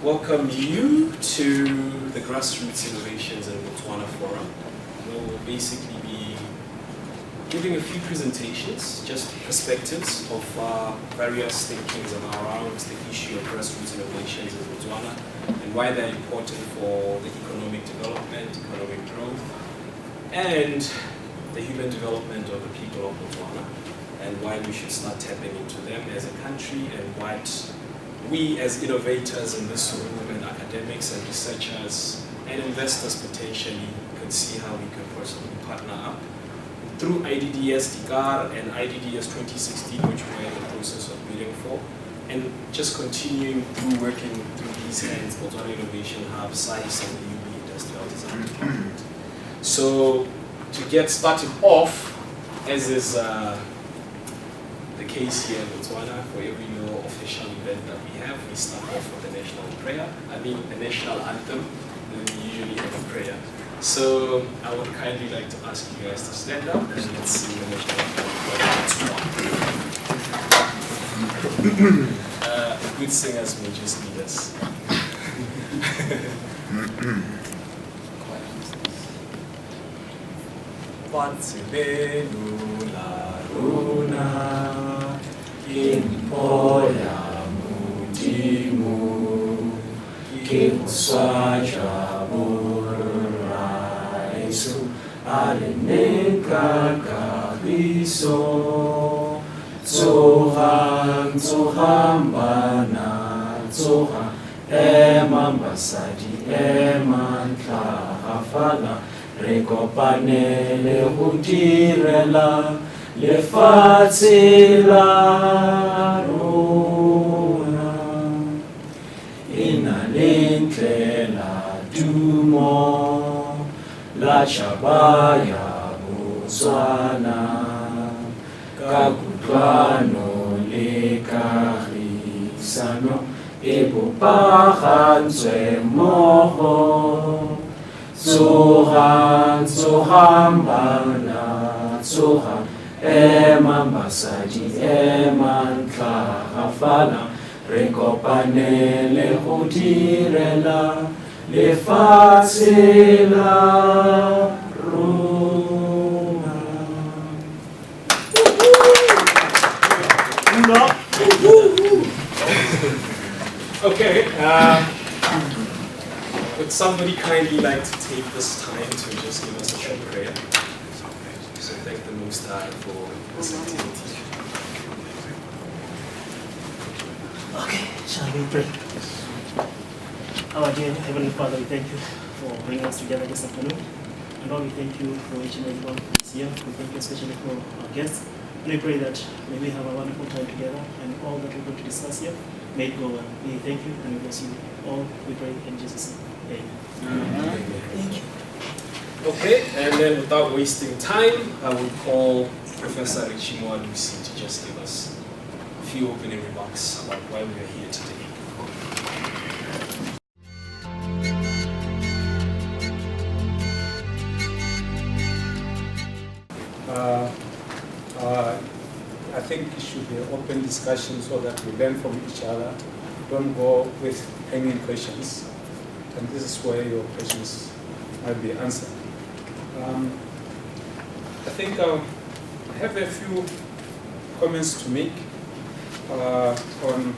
welcome you to the Grassroots Innovations in Botswana Forum. We'll basically be giving a few presentations, just perspectives of various thinkings around the issue of grassroots innovations in Botswana and why they're important for the economic development, economic growth, and the human development of the people of Botswana, and why we should start tapping into them as a country, and what we as innovators in this room and academics and researchers and investors potentially could see how we could possibly partner up through IDDS Dkar and IDDS 2016, which we're in the process of bidding for, and just continuing through working through these hands, Botswana Innovation Hub, SAIS, and the UB Industrial Design Department. So to get started off, as is the case here in Botswana, for every official event that we have, we start off with the national prayer, the national anthem, and then we usually have a prayer. So I would kindly like to ask you guys to stand up and let's sing the national anthem. Good singers may just lead us. Impoya mutimu kikuswaja buraisu aleneka kabiso tsohambana tsoha emambasadi emantlahafala rekopanele hutirela lefatshe la rona ina le ndlela tumo la chabaya Botswana ka kutlwano le kagisano e bopagantswe mmogo tsohambana tsoha emambasadi emantlhagafala re kopanele go direla lefatshe la rona. Okay, would somebody kindly like to take this time to just give us a short prayer? So thank the Most High for this activity. Okay, shall we pray? Our dear Heavenly Father, we thank you for bringing us together this afternoon. And Lord, we thank you for each and every one who is here. We thank you especially for our guests. And we pray that may we have a wonderful time together and all that we're going to discuss here may it go well. We thank you and we bless you all. We pray in Jesus' name. Amen. Thank you. Okay, and then without wasting time, I would call Professor Richimo Alusi to just give us a few opening remarks about why we are here today. I think it should be an open discussion so that we learn from each other. Don't go with hanging questions. And this is where your questions might be answered. I think I have a few comments to make on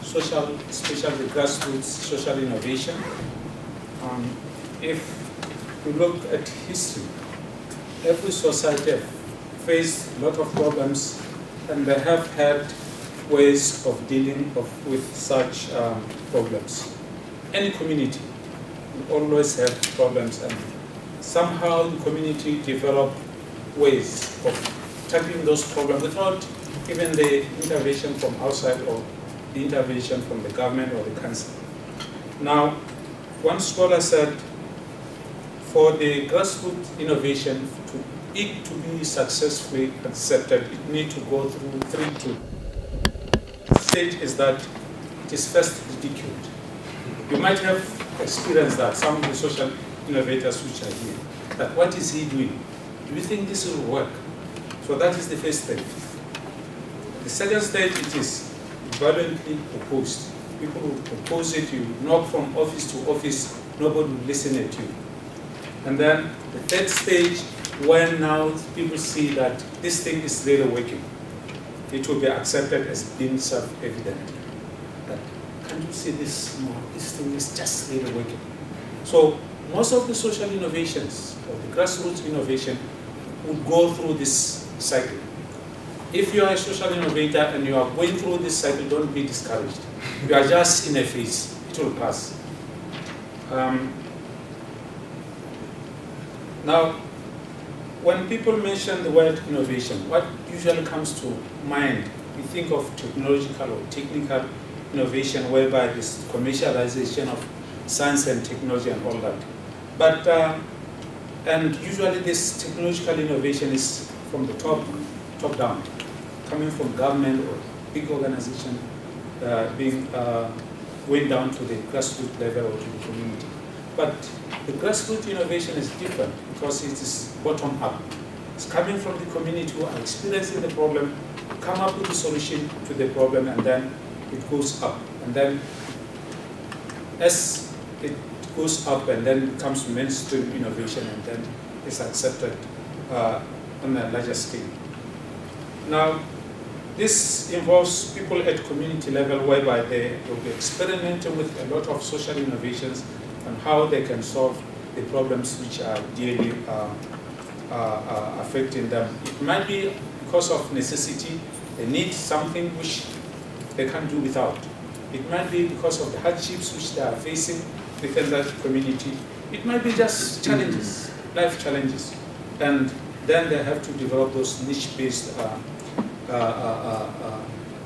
social, especially grassroots social innovation. If we look at history, every society has faced a lot of problems, and they have had ways of dealing with such problems. Any community will always have problems, and somehow the community develop ways of tackling those problems without even the intervention from outside or the intervention from the government or the council. Now, one scholar said, for the grassroots innovation to be successfully accepted, it needs to go through three tools. The stage is that it is first ridiculed. You might have experienced that, some of the social innovators which are here, that what is he doing? Do you think this will work? So that is the first stage. The second stage, it is violently opposed. People will propose it, you knock from office to office, nobody will listen at you. And then the third stage, when now people see that this thing is really working, it will be accepted as being self-evident. That, can't you see this? No, this thing is just really working. So most of the social innovations, or the grassroots innovation, would go through this cycle. If you are a social innovator and you are going through this cycle, don't be discouraged. You are just in a phase. It will pass. Now, when people mention the word innovation, what usually comes to mind? We think of technological or technical innovation, whereby this commercialization of science and technology and all that. But and usually this technological innovation is from the top down, coming from government or big organization, going down to the grassroots level or to the community. But the grassroots innovation is different because it is bottom up. It's coming from the community who are experiencing the problem, come up with a solution to the problem, and then it goes up. And then as it goes up and then becomes mainstream innovation, and then it's accepted on a larger scale. Now, this involves people at community level, whereby they will be experimenting with a lot of social innovations and how they can solve the problems which are daily affecting them. It might be because of necessity, they need something which they can't do without. It might be because of the hardships which they are facing within that community. It might be just challenges, life challenges. And then they have to develop those niche-based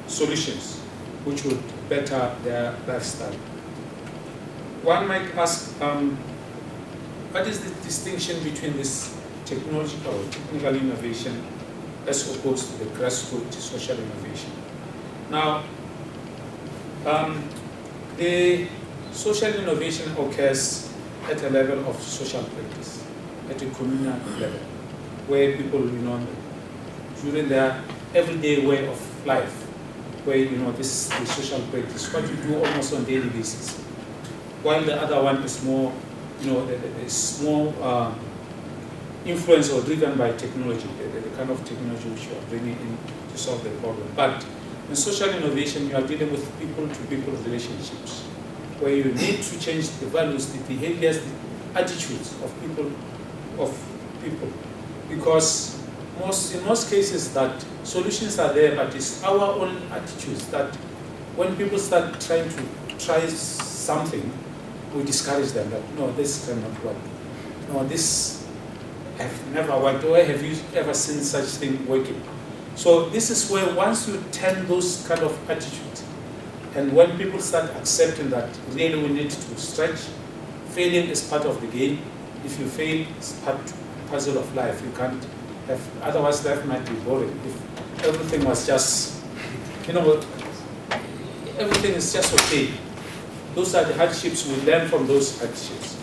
solutions which would better their lifestyle. One might ask, what is the distinction between this technological or technical innovation as opposed to the grassroots social innovation? Now, the social innovation occurs at a level of social practice, at a communal level, where people, during their everyday way of life, where, this is the social practice, what you do almost on a daily basis. While the other one is more, is more influenced or driven by technology, the kind of technology which you are bringing in to solve the problem. But in social innovation, you are dealing with people-to-people relationships, where you need to change the values, the behaviors, the attitudes of people, because in most cases that solutions are there, but it's our own attitudes that when people start trying to try something, we discourage them that, no, this cannot work. No, this have never worked. Or have you ever seen such thing working? So this is where once you turn those kind of attitudes, and when people start accepting that really we need to stretch, failing is part of the game. If you fail, it's puzzle of life. You can't have, otherwise life might be boring. If everything was just, everything is just okay. Those are the hardships. We learn from those hardships.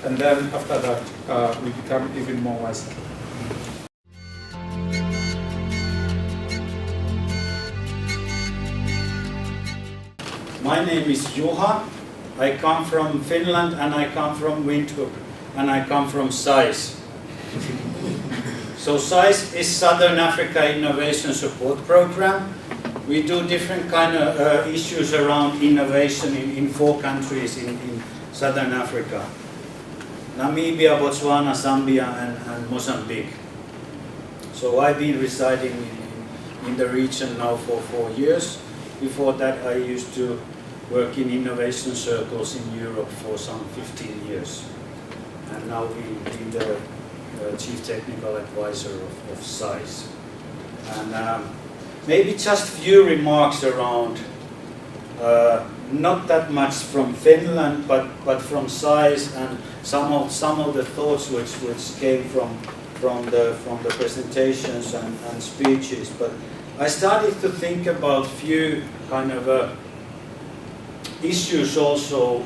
And then after that, we become even more wiser. My name is Juha. I come from Finland and I come from Windhoek and I come from SAIS. So SAIS is Southern Africa Innovation Support Program. We do different kind of issues around innovation in 4 countries in Southern Africa. Namibia, Botswana, Zambia and Mozambique. So I've been residing in the region now for 4 years. Before that I used to work in innovation circles in Europe for some 15 years. And now being the Chief Technical Advisor of SAIS. And maybe just few remarks around, not that much from Finland, but from SAIS and some of the thoughts which came from the presentations and speeches. But I started to think about few kind of issues also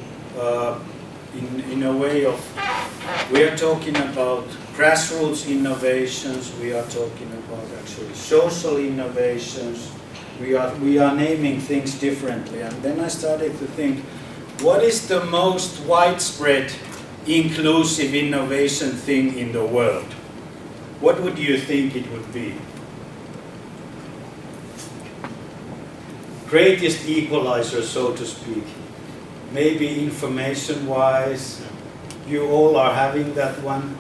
in a way of, we are talking about grassroots innovations, we are talking about actually social innovations, We are naming things differently. And then I started to think, what is the most widespread inclusive innovation thing in the world? What would you think it would be? Greatest equalizer, so to speak. Maybe information-wise, you all are having that one.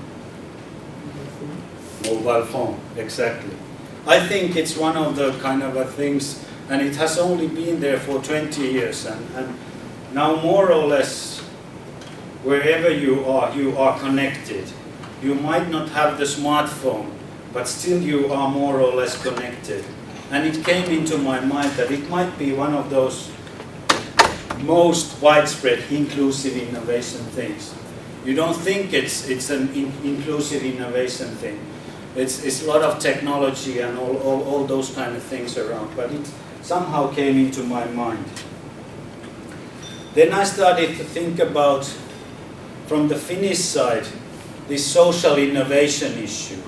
Mobile phone, exactly. I think it's one of the kind of things, and it has only been there for 20 years, and now more or less, wherever you are connected. You might not have the smartphone, but still you are more or less connected. And it came into my mind that it might be one of those most widespread inclusive innovation things. You don't think it's an inclusive innovation thing. It's a lot of technology and all those kind of things around, but it somehow came into my mind. Then I started to think about, from the Finnish side, this social innovation issue.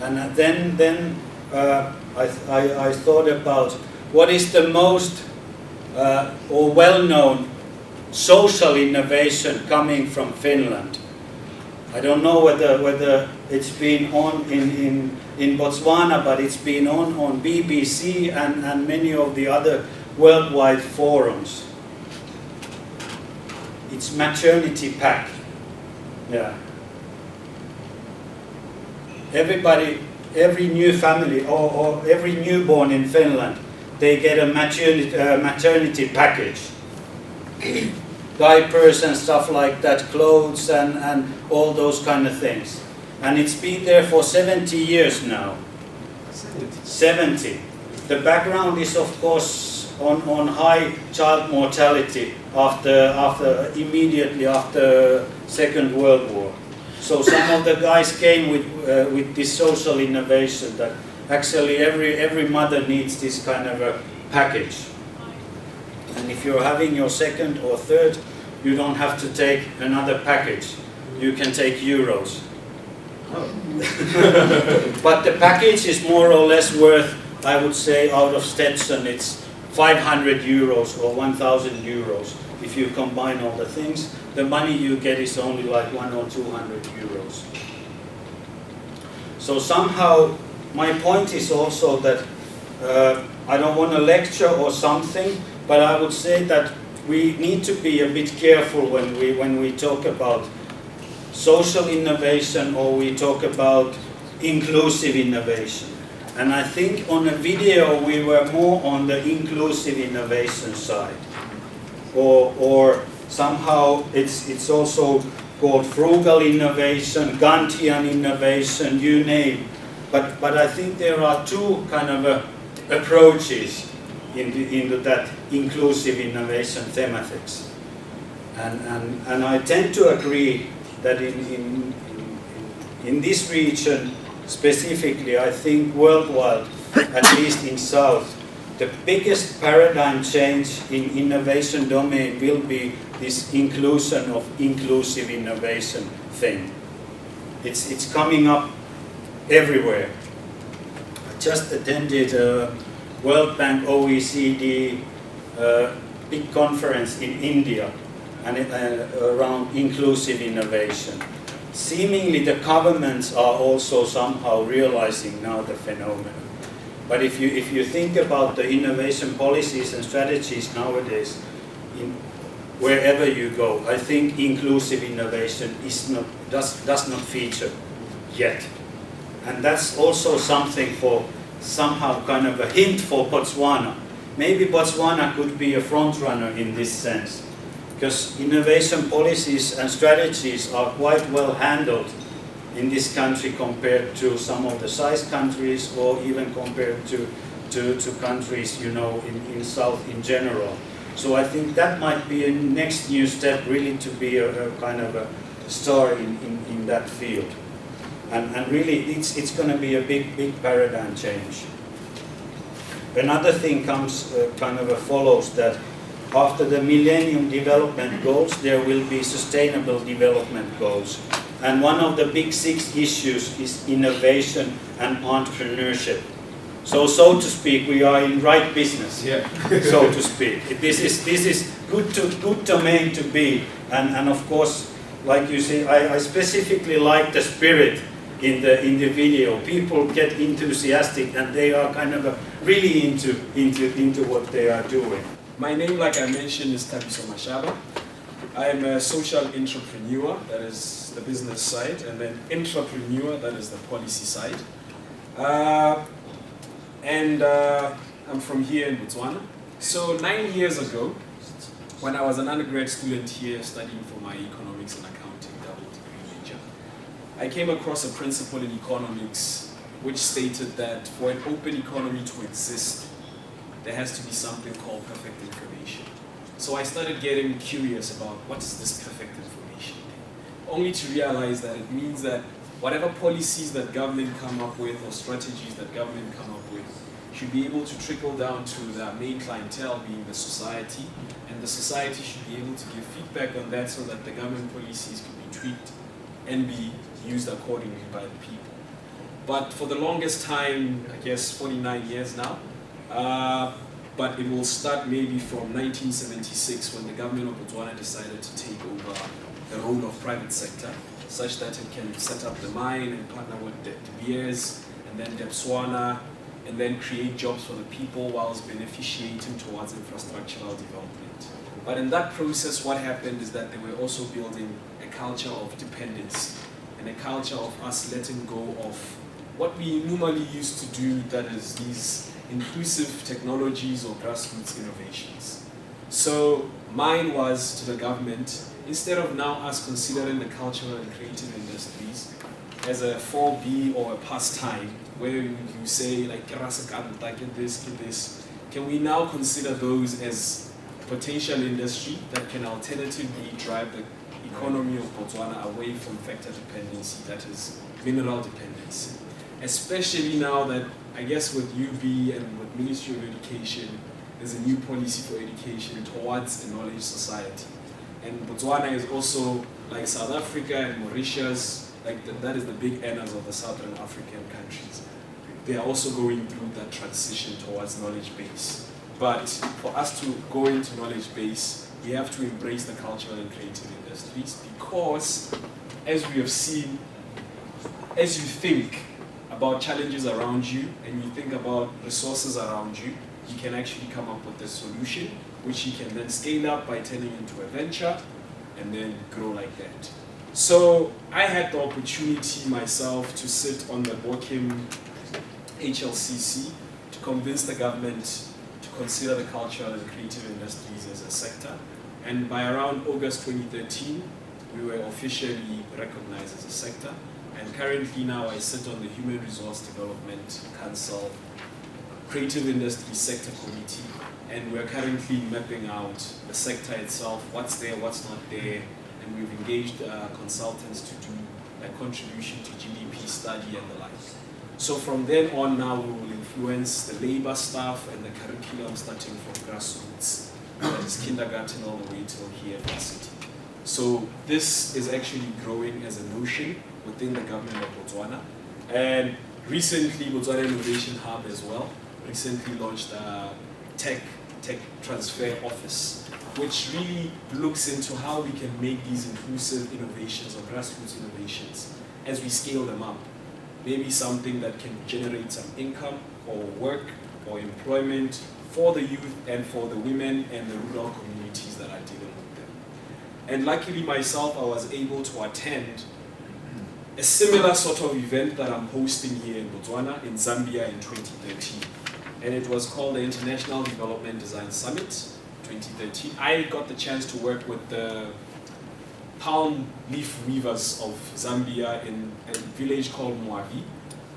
And then I thought about what is the most or well-known social innovation coming from Finland. I don't know whether it's been on in Botswana, but it's been on BBC and many of the other worldwide forums. It's maternity pack. Yeah. Everybody, every new family or every newborn in Finland, they get a maternity package. Diapers and stuff like that, clothes and all those kind of things. And it's been there for 70 years now. 70. The background is of course on high child mortality immediately after Second World War. So some of the guys came with this social innovation that actually every mother needs this kind of a package. And if you're having your second or third, you don't have to take another package. You can take euros. But the package is more or less worth, I would say, out of Stetson, it's 500 euros or 1,000 euros. If you combine all the things, the money you get is only like 100 or 200 euros. So somehow, my point is also that I don't want to lecture or something, but I would say that we need to be a bit careful when we talk about social innovation or we talk about inclusive innovation. And I think on a video we were more on the inclusive innovation side. Or somehow it's also called frugal innovation, Gandhian innovation, you name. But I think there are two kind of approaches into that inclusive innovation thematics. And I tend to agree that in this region specifically, I think worldwide, at least in South, the biggest paradigm change in innovation domain will be this inclusion of inclusive innovation thing. It's coming up everywhere. I just attended a World Bank OECD big conference in India and around inclusive innovation. Seemingly the governments are also somehow realizing now the phenomenon. But if you think about the innovation policies and strategies nowadays, wherever you go, I think inclusive innovation does not feature yet. And that's also something for somehow kind of a hint for Botswana. Maybe Botswana could be a front runner in this sense, because innovation policies and strategies are quite well handled in this country compared to some of the size countries, or even compared to countries, you know, in South in general. So I think that might be a next new step, really, to be a kind of a star in that field. And really, it's going to be a big paradigm change. Another thing comes kind of follows that after the Millennium Development Goals, there will be Sustainable Development Goals. And one of the big 6 issues is innovation and entrepreneurship. So to speak, we are in right business, Yeah. so to speak. This is good domain to be, and of course, like you see, I specifically like the spirit in the video. People get enthusiastic and they are kind of really into what they are doing. My name, like I mentioned, is Tabiso Mashaba. I'm a social entrepreneur, that is the business side, and then entrepreneur, that is the policy side. I'm from here in Botswana. So 9 years ago, when I was an undergrad student here studying for my economics and accounting double degree major, I came across a principle in economics which stated that for an open economy to exist, there has to be something called perfect information. So I started getting curious about what is this perfect information thing, only to realize that it means that whatever policies that government come up with or strategies that government come up with should be able to trickle down to their main clientele, being the society, and the society should be able to give feedback on that so that the government policies can be tweaked and be used accordingly by the people. But for the longest time, I guess 49 years now, but it will start maybe from 1976 when the government of Botswana decided to take over the role of private sector, such that it can set up the mine and partner with the Beers and then Botswana, and then create jobs for the people whilst beneficiating towards infrastructural development. But in that process, what happened is that they were also building a culture of dependence and a culture of us letting go of what we normally used to do, that is these inclusive technologies or grassroots innovations. So mine was to the government, instead of now us considering the cultural and creative industries as a 4B or a pastime, where you say like get this, can we now consider those as potential industry that can alternatively drive the economy of Botswana away from factor dependency, that is mineral dependency. Especially now that, I guess with UB and with Ministry of Education, there's a new policy for education towards a knowledge society. And Botswana is also, like South Africa and Mauritius, that is the big earners of the Southern African countries. They are also going through that transition towards knowledge base. But for us to go into knowledge base, we have to embrace the cultural and creative industries, because as we have seen, as you think about challenges around you and you think about resources around you, you can actually come up with a solution which you can then scale up by turning into a venture and then grow like that. So I had the opportunity myself to sit on the Bokim HLCC to convince the government to consider the cultural and creative industries as a sector. And by around August 2013, we were officially recognized as a sector. And currently now I sit on the Human Resource Development Council Creative Industry Sector Committee, and we're currently mapping out the sector itself, what's there, what's not there, and we've engaged consultants to do a contribution to GDP study and the like. So from then on now we will influence the labor staff and the curriculum starting from grassroots, that is kindergarten all the way till here at varsity. So this is actually growing as a notion within the government of Botswana. And recently, Botswana Innovation Hub as well, recently launched a tech transfer office, which really looks into how we can make these inclusive innovations or grassroots innovations as we scale them up. Maybe something that can generate some income or work or employment for the youth and for the women and the rural communities that are dealing with them. And luckily myself, I was able to attend a similar sort of event that I'm hosting here in Botswana, in Zambia in 2013. And it was called the International Development Design Summit 2013. I got the chance to work with the palm leaf weavers of Zambia in a village called Moavi.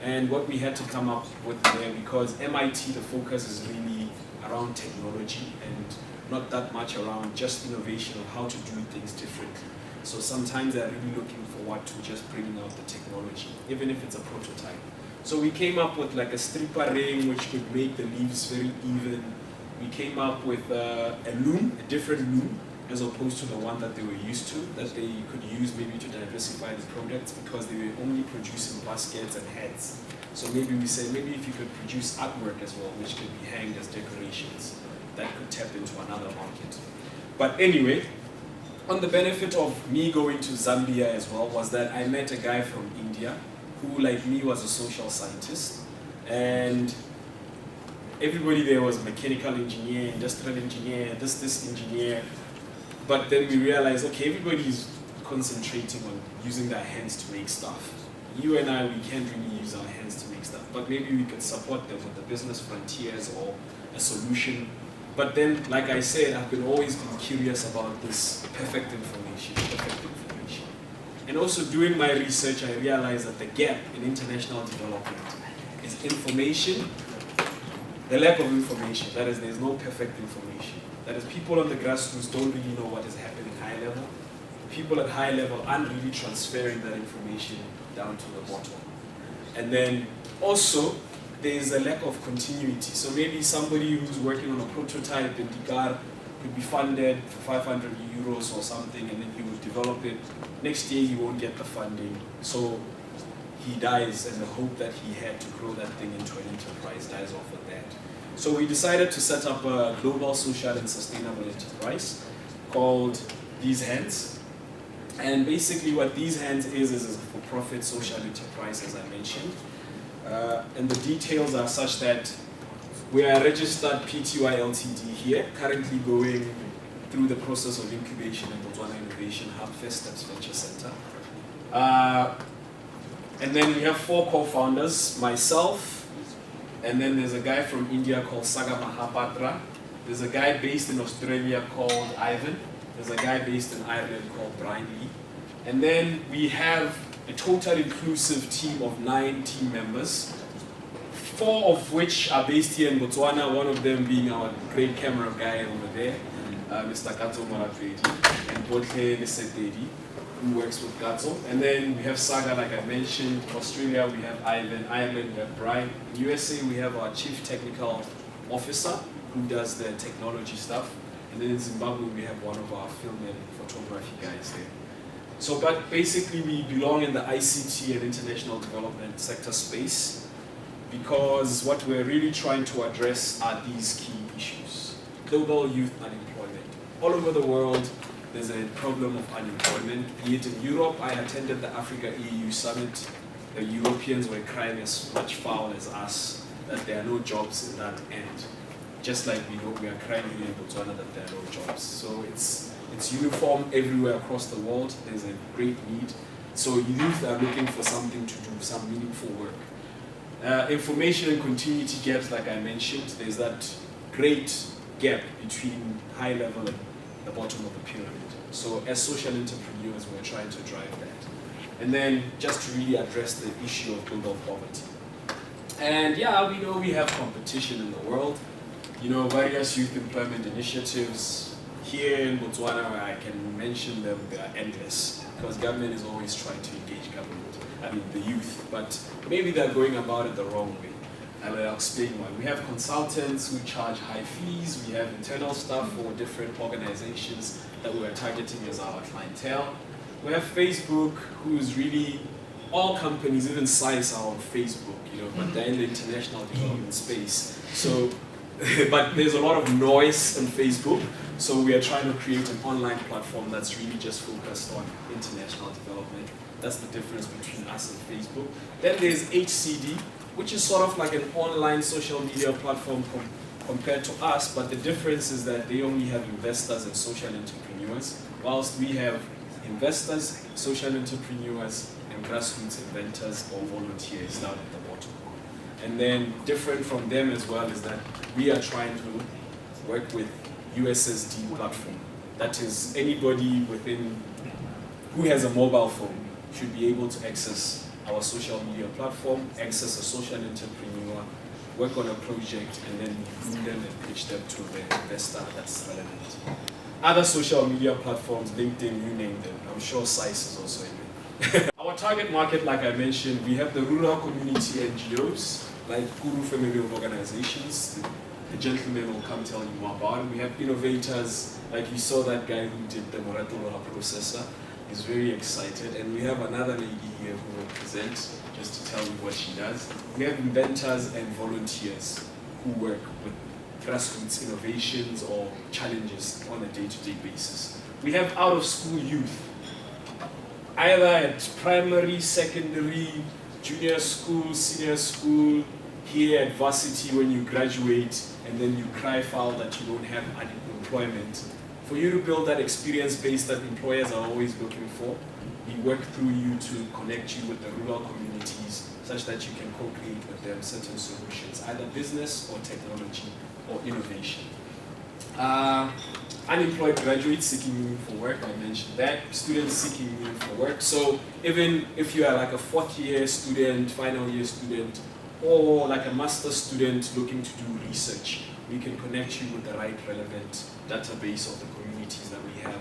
And what we had to come up with there, because MIT, the focus is really around technology and not that much around just innovation of how to do things differently. So sometimes they're really looking forward to just bringing out the technology, even if it's a prototype. So we came up with like a stripper ring which could make the leaves very even. We came up with a loom, a different loom, as opposed to the one that they were used to, that they could use maybe to diversify the products, because they were only producing baskets and hats. So maybe we say, maybe if you could produce artwork as well, which could be hanged as decorations, that could tap into another market. But anyway, on the benefit of me going to Zambia as well was that I met a guy from India who, like me, was a social scientist. And everybody there was a mechanical engineer, industrial engineer, this engineer. But then we realized, okay, everybody's concentrating on using their hands to make stuff. You and I, we can't really use our hands to make stuff, but maybe we could support them with the business frontiers or a solution. But then, like I said, I've always been curious about this perfect information. And also doing my research, I realized that the gap in international development is information, the lack of information. That is, there's no perfect information. That is, people on the grassroots don't really know what is happening high level. People at high level aren't really transferring that information down to the bottom. And then also, there's a lack of continuity. So maybe somebody who's working on a prototype in Dkar could be funded for 500 euros or something, and then he would develop it. Next year, he won't get the funding. So he dies, and the hope that he had to grow that thing into an enterprise dies off with that. So we decided to set up a global social and sustainable enterprise called These Hands. And basically what These Hands is a for-profit social enterprise, as I mentioned. And the details are such that we are registered PTY Ltd here, currently going through the process of incubation in Botswana Innovation Hub, First Steps Venture Center. And then we have 4 co-founders, myself, and then there's a guy from India called Saga Mahapatra. There's a guy based in Australia called Ivan. There's a guy based in Ireland called Brian Lee. And then we have a total inclusive team of 9 team members, 4 of which are based here in Botswana, one of them being our great camera guy over there, Mr. Gatso Marapedi, and Botle Lesetedi, who works with Gatso. And then we have Saga, like I mentioned. Australia, we have Ivan. Ireland, we have Brian. In USA, we have our chief technical officer, who does the technology stuff. And then in Zimbabwe, we have one of our film and photography guys there. So, but basically we belong in the ICT and international development sector space because what we're really trying to address are these key issues. Global youth unemployment. All over the world, there's a problem of unemployment. Be it in Europe, I attended the Africa-EU summit. The Europeans were crying as much foul as us that there are no jobs in that end. Just like we are crying here in Botswana that there are no jobs. So it's uniform everywhere across the world. There's a great need. So youth are looking for something to do, some meaningful work. Information and continuity gaps, like I mentioned, there's that great gap between high level and the bottom of the pyramid. So as social entrepreneurs, we're trying to drive that. And then just to really address the issue of global poverty. And yeah, we know we have competition in the world. You know, various youth employment initiatives. Here in Botswana, I can mention them, they are endless because government is always trying to engage the youth, but maybe they're going about it the wrong way. And I'll explain why. We have consultants who charge high fees, we have internal staff for different organizations that we are targeting as our clientele. We have Facebook, who's really, all companies, even size are on Facebook, you know, but they're in the international development space. So, but there's a lot of noise on Facebook. So we are trying to create an online platform that's really just focused on international development. That's the difference between us and Facebook. Then there's HCD, which is sort of like an online social media platform compared to us, but the difference is that they only have investors and social entrepreneurs, whilst we have investors, social entrepreneurs, and grassroots inventors or volunteers down at the bottom. And then different from them as well is that we are trying to work with USSD platform. That is, anybody who has a mobile phone should be able to access our social media platform, access a social entrepreneur, work on a project, and then groom them and pitch them to the investor that's relevant. Other social media platforms, LinkedIn, you name them. I'm sure SICE is also in there. Our target market, like I mentioned, we have the rural community NGOs, like Guru family of organizations. The gentleman will come tell you more about it. We have innovators, like you saw that guy who did the Moratoloha processor. He's very excited. And we have another lady here who will present, just to tell you what she does. We have inventors and volunteers who work with grassroots innovations or challenges on a day-to-day basis. We have out-of-school youth, either at primary, secondary, junior school, senior school, here at varsity when you graduate and then you cry foul that you don't have employment. For you to build that experience base that employers are always looking for, we work through you to connect you with the rural communities such that you can co-create with them certain solutions, either business or technology or innovation. Unemployed graduates seeking meaningful work, I mentioned that. Students seeking meaningful work. So even if you are like a fourth year student, final year student, or like a master's student looking to do research, we can connect you with the right relevant database of the communities that we have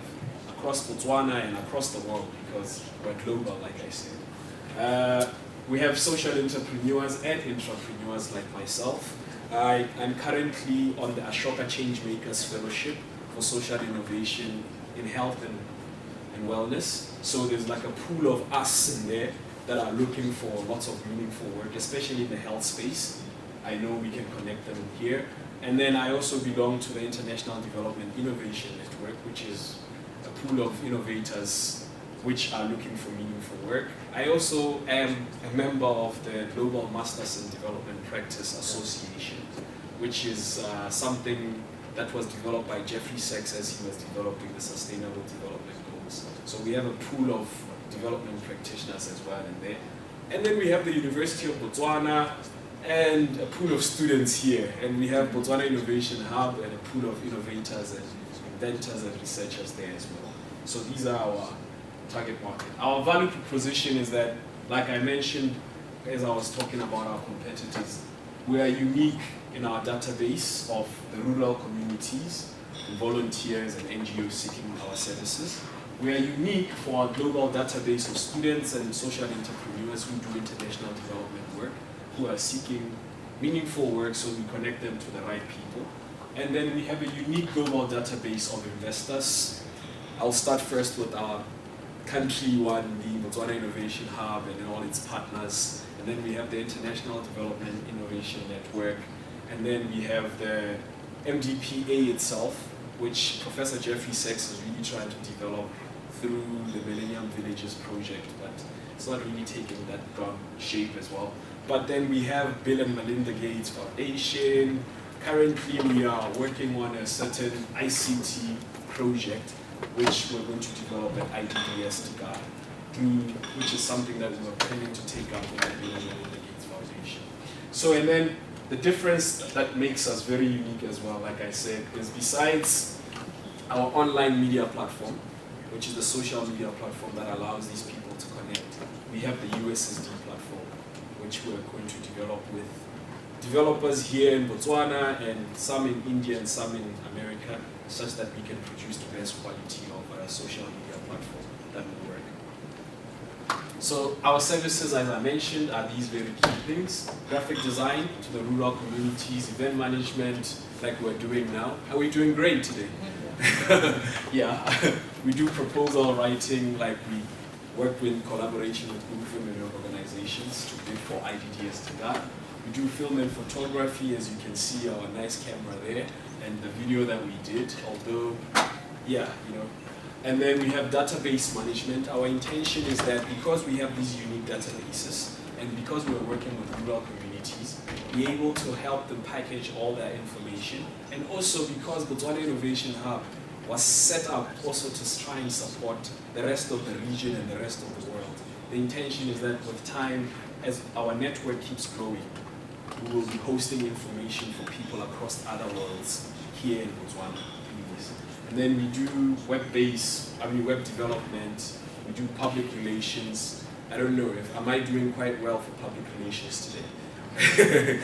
across Botswana and across the world, because we're global, like I said. We have social entrepreneurs and intrapreneurs like myself. I'm currently on the Ashoka Changemakers Fellowship for Social Innovation in Health and Wellness. So there's like a pool of us in there that are looking for lots of meaningful work, especially in the health space. I know we can connect them here. And then I also belong to the International Development Innovation Network, which is a pool of innovators which are looking for meaningful work. I also am a member of the Global Masters in Development Practice Association, which is something that was developed by Jeffrey Sachs as he was developing the Sustainable Development Goals. So we have a pool of development practitioners as well in there. And then we have the University of Botswana and a pool of students here. And we have Botswana Innovation Hub and a pool of innovators and inventors and researchers there as well. So these are our target market. Our value proposition is that, like I mentioned as I was talking about our competitors, we are unique in our database of the rural communities, volunteers and NGOs seeking our services. We are unique for our global database of students and social entrepreneurs who do international development work, who are seeking meaningful work, so we connect them to the right people. And then we have a unique global database of investors. I'll start first with our country one, the Botswana Innovation Hub and all its partners. And then we have the International Development Innovation Network. And then we have the MDPA itself, which Professor Jeffrey Sachs is really trying to develop through the Millennium Villages project, but it's not really taking that shape as well. But then we have Bill and Melinda Gates Foundation. Currently we are working on a certain ICT project which we're going to develop at IDDS Dkar, which is something that we're planning to take up with the Bill and Melinda Gates Foundation. So, and then the difference that makes us very unique as well, like I said, is besides our online media platform, which is the social media platform that allows these people to connect, we have the USSD platform, which we're going to develop with developers here in Botswana and some in India and some in America, such that we can produce the best quality of a social media platform that will work. So our services, as I mentioned, are these very key things: graphic design to the rural communities, event management, like we're doing now. Are we doing great today? Yeah. We do proposal writing, like we work in collaboration with group film and organizations to bid for IDDS Dkar. We do film and photography, as you can see our nice camera there, and the video that we did, although, yeah, you know. And then we have database management. Our intention is that because we have these unique databases, and because we're working with rural communities, be able to help them package all their information. And also because Botswana Innovation Hub was set up also to try and support the rest of the region and the rest of the world. The intention is that with time, as our network keeps growing, we will be hosting information for people across other worlds here in Botswana. And then we do web development, we do public relations. I don't know, am I doing quite well for public relations today?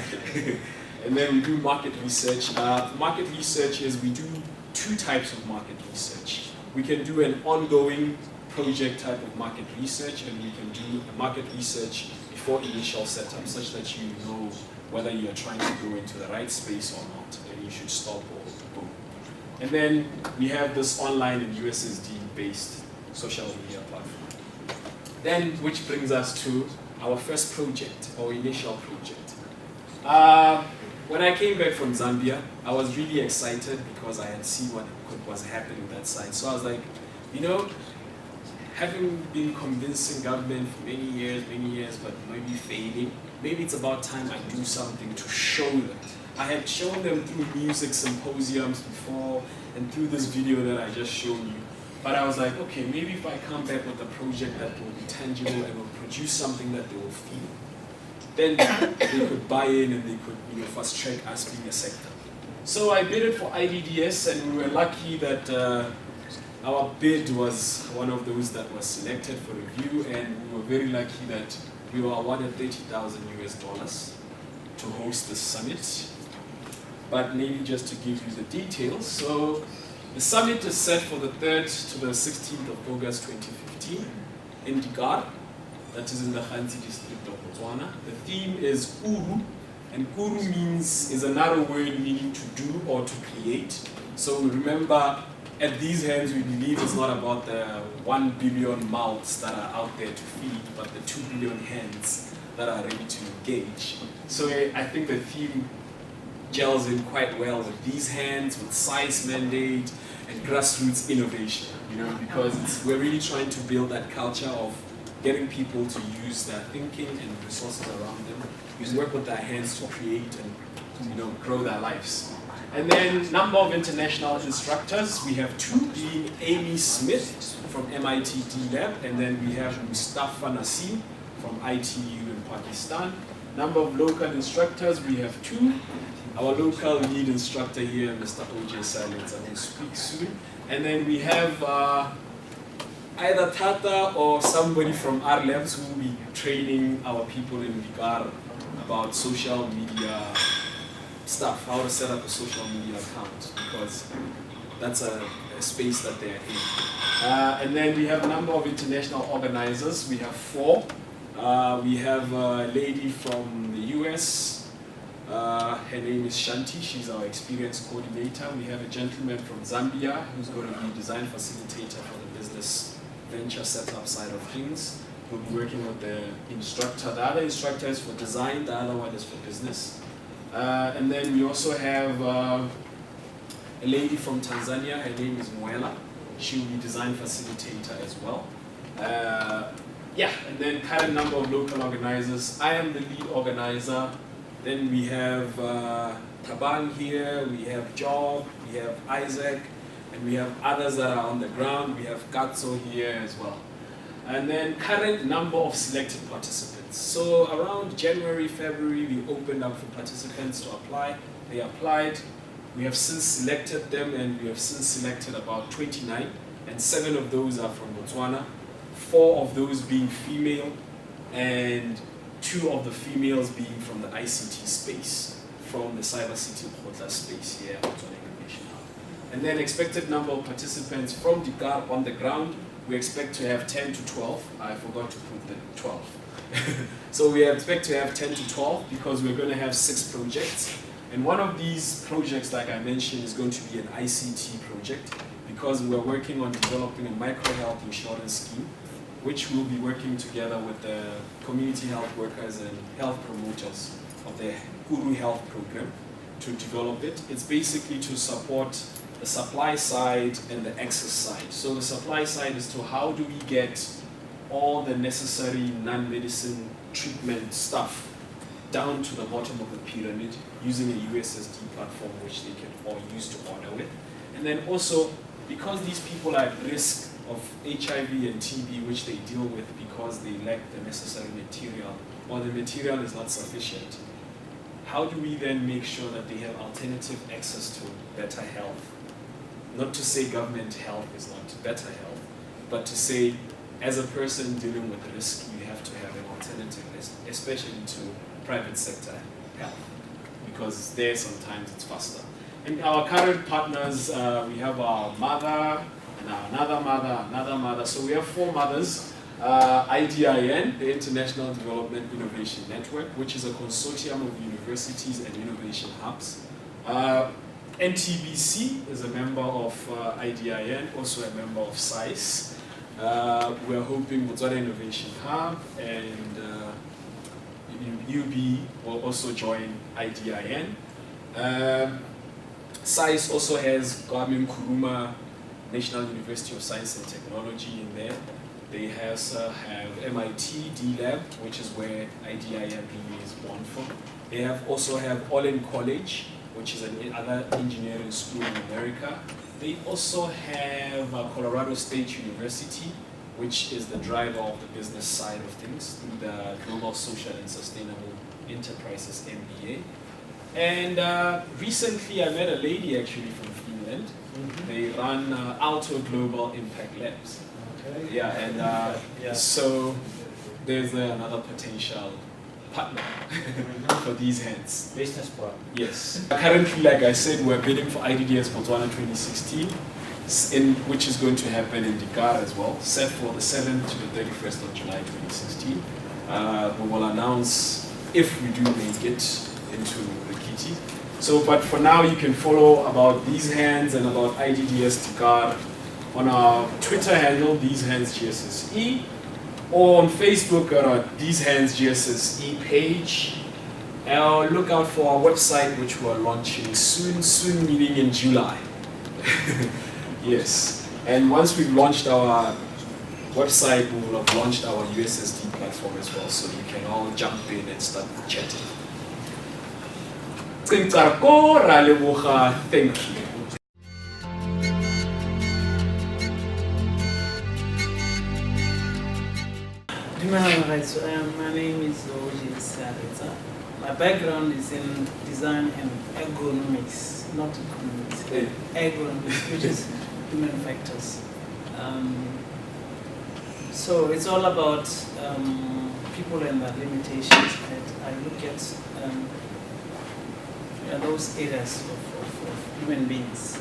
And then we do market research. Market research is we do two types of market research. We can do an ongoing project type of market research, and we can do a market research before initial setup, such that you know whether you are trying to go into the right space or not, and you should stop or go. And then we have this online and USSD-based social media platform. Then, which brings us to our first project, our initial project. When I came back from Zambia, I was really excited because I had seen what was happening that side. So I was like, you know, having been convincing government for many years, but maybe failing, maybe it's about time I do something to show them. I had shown them through music symposiums before and through this video that I just showed you. But I was like, okay, maybe if I come back with a project that will be tangible and will produce something that they will feel, then they could buy in and they could, you know, fast track us being a sector. So I bid it for IDDS, and we were lucky that our bid was one of those that was selected for review, and we were very lucky that we were awarded $30,000 to host the summit. But maybe just to give you the details, so the summit is set for the 3rd to the 16th of August 2015 in Dkar, that is in the Khansi district of Botswana. The theme is Uru, and Uru is another word meaning to do or to create. So remember, at these hands we believe it's not about the 1 billion mouths that are out there to feed, but the 2 billion hands that are ready to engage. So I think the theme gels in quite well with these hands, with size mandate and grassroots innovation, you know, because we're really trying to build that culture of getting people to use their thinking and resources around them, work with their hands to create and, you know, grow their lives. And then number of international instructors, we have 2, being Amy Smith from MIT D-Lab, and then we have Mustafa Nassim from ITU in Pakistan. Number of local instructors, we have 2. Our local lead instructor here, Mr. O.J. Silence, I will speak soon. And then we have either Tata or somebody from our labs who will be training our people in Dkar about social media stuff, how to set up a social media account, because that's a space that they're in. And then we have a number of international organizers. We have 4. We have a lady from the US. Her name is Shanti. She's our experience coordinator. We have a gentleman from Zambia who's going to be design facilitator for the business venture setup side of things. We'll be working with the instructor. The other instructor is for design, the other one is for business. And then we also have a lady from Tanzania. Her name is Mwela. She will be design facilitator as well. Yeah, and then current number of local organizers. I am the lead organizer. Then we have Tabang here, we have Job, we have Isaac, and we have others that are on the ground. We have Katso here as well. And then current number of selected participants. So around January, February, we opened up for participants to apply. They applied. We have since selected them, and we have since selected about 29, and 7 of those are from Botswana, 4 of those being female, and 2 of the females being from the ICT space, from the Cyber City Khotla space here at Botswana Innovation Hub. And then expected number of participants from Dkar on the ground, we expect to have 10 to 12. I forgot to put the 12. So we expect to have 10 to 12 because we're going to have 6 projects. And one of these projects, like I mentioned, is going to be an ICT project because we're working on developing a micro-health insurance scheme, which we'll be working together with the community health workers and health promoters of the Guru Health program to develop it. It's basically to support the supply side and the access side. So the supply side is to how do we get all the necessary non-medicine treatment stuff down to the bottom of the pyramid using a USSD platform which they can all use to order with. And then also, because these people are at risk of HIV and TB, which they deal with because they lack the necessary material, or the material is not sufficient, how do we then make sure that they have alternative access to better health? Not to say government health is not better health, but to say, as a person dealing with risk, you have to have an alternative, especially to private sector health, because there sometimes it's faster. And our current partners, we have our mother, and another mother, another mother. So we have 4 mothers. IDIN, the International Development Innovation Network, which is a consortium of universities and innovation hubs. NTBC is a member of IDIN, also a member of SAIS. We're hoping Botswana Innovation Hub and UB will also join IDIN. SAIS also has Kwame Nkrumah National University of Science and Technology in there. They have MIT D-Lab, which is where IDIN is born from. They also have Olin College, which is another engineering school in America. They also have Colorado State University, which is the driver of the business side of things through the Global Social and Sustainable Enterprises MBA. And recently I met a lady actually from Finland. They run Alto Global Impact Labs. Okay. Yeah, and so there's another potential partner for these hands. Business partner. Yes. Currently, like I said, we're bidding for IDDS Botswana 2016, which is going to happen in Dkar as well, set for the 7th to the 31st of July 2016. We will announce if we do make it into the kitty. So, but for now, you can follow about these hands and about IDDS Dkar on our Twitter handle, These Hands GSSE, or on Facebook at our These Hands GSSE page. Look out for our website, which we're launching soon meaning in July. Yes, and once we've launched our website, we will have launched our USSD platform as well, so you can all jump in and start chatting. Thank you. Right, so my name is Oji Sarita. My background is in design and ergonomics, not economics. Ergonomics, which is human factors. So it's all about people and their limitations. I look at those areas of human beings.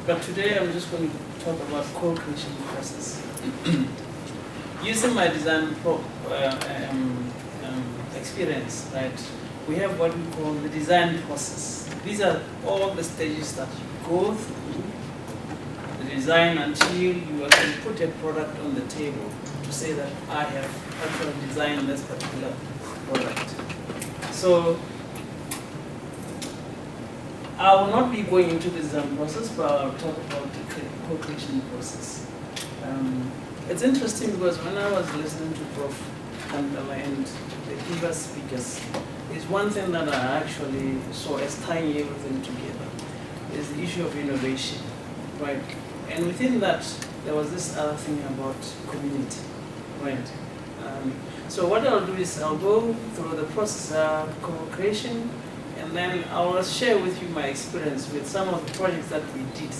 But today I'm just going to talk about co-creation process. Using my design experience, right, we have what we call the design process. These are all the stages that you go through the design until you actually put a product on the table to say that I have actually designed this particular product. So I will not be going into the design process, but I'll talk about the co-creation process. It's interesting because when I was listening to Prof. Kandala and the previous speakers, it's one thing that I actually saw as tying everything together is the issue of innovation, right? And within that, there was this other thing about community, right? So what I'll do is I'll go through the process of co-creation, and then I will share with you my experience with some of the projects that we did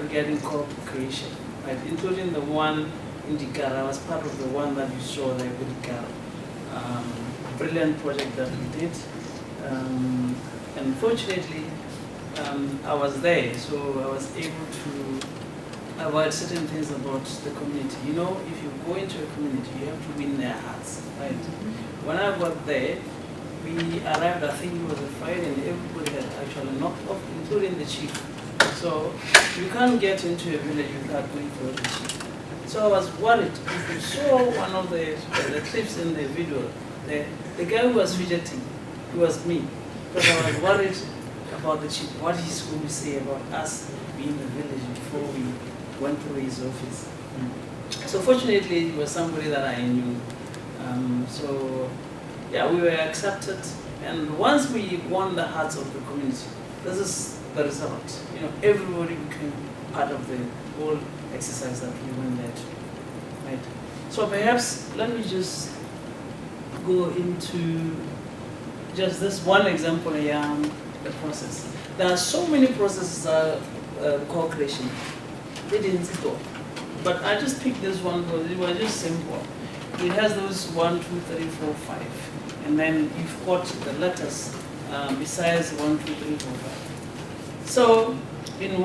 regarding co-creation, right? Including the one in Dkar. I was part of the one that you saw there with Dkar. Brilliant project that we did. And fortunately, I was there, so I was able to avoid certain things about the community. You know, if you go into a community, you have to win their hearts, right? When I got there, we arrived, I think it was a Friday, and everybody had actually knocked off, including the chief. So you can't get into a village without going for the chief. So I was worried. If you saw one of the clips in the video, the guy who was fidgeting, it was me. Because I was worried about the chief, what he's going to say about us being in the village before we went through his office. So fortunately, it was somebody that I knew. So yeah, we were accepted. And once we won the hearts of the community, this is the result. You know, everybody became part of the whole exercise that we went there to, right? So perhaps let me just go into just this one example here, the process. There are so many processes of co-creation. They didn't stop. But I just picked this one because it was just simple. It has those 1, 2, 3, 4, 5. And then you've got the letters besides 1, 2, 3, 4, 5. So in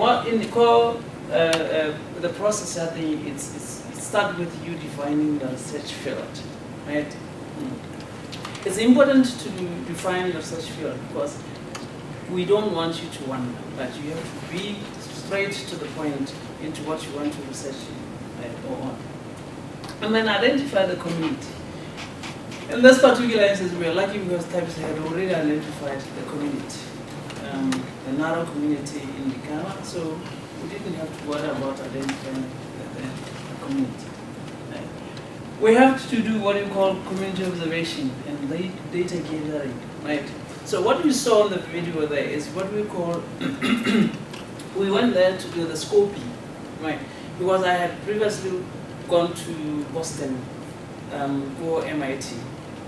the process, I think it starts with you defining the search field, right? It's important to define the search field because we don't want you to wonder, but you have to be straight to the point into what you want to research, right, or on. And then identify the community. In this particular instance, we are lucky because TAPS had already identified the community, the narrow community in Dkar, so we didn't have to worry about identifying the community. Right. We have to do what you call community observation and data gathering, right? So what you saw in the video there is what we call, we went there to do the scoping, right? Because I had previously gone to Boston for MIT.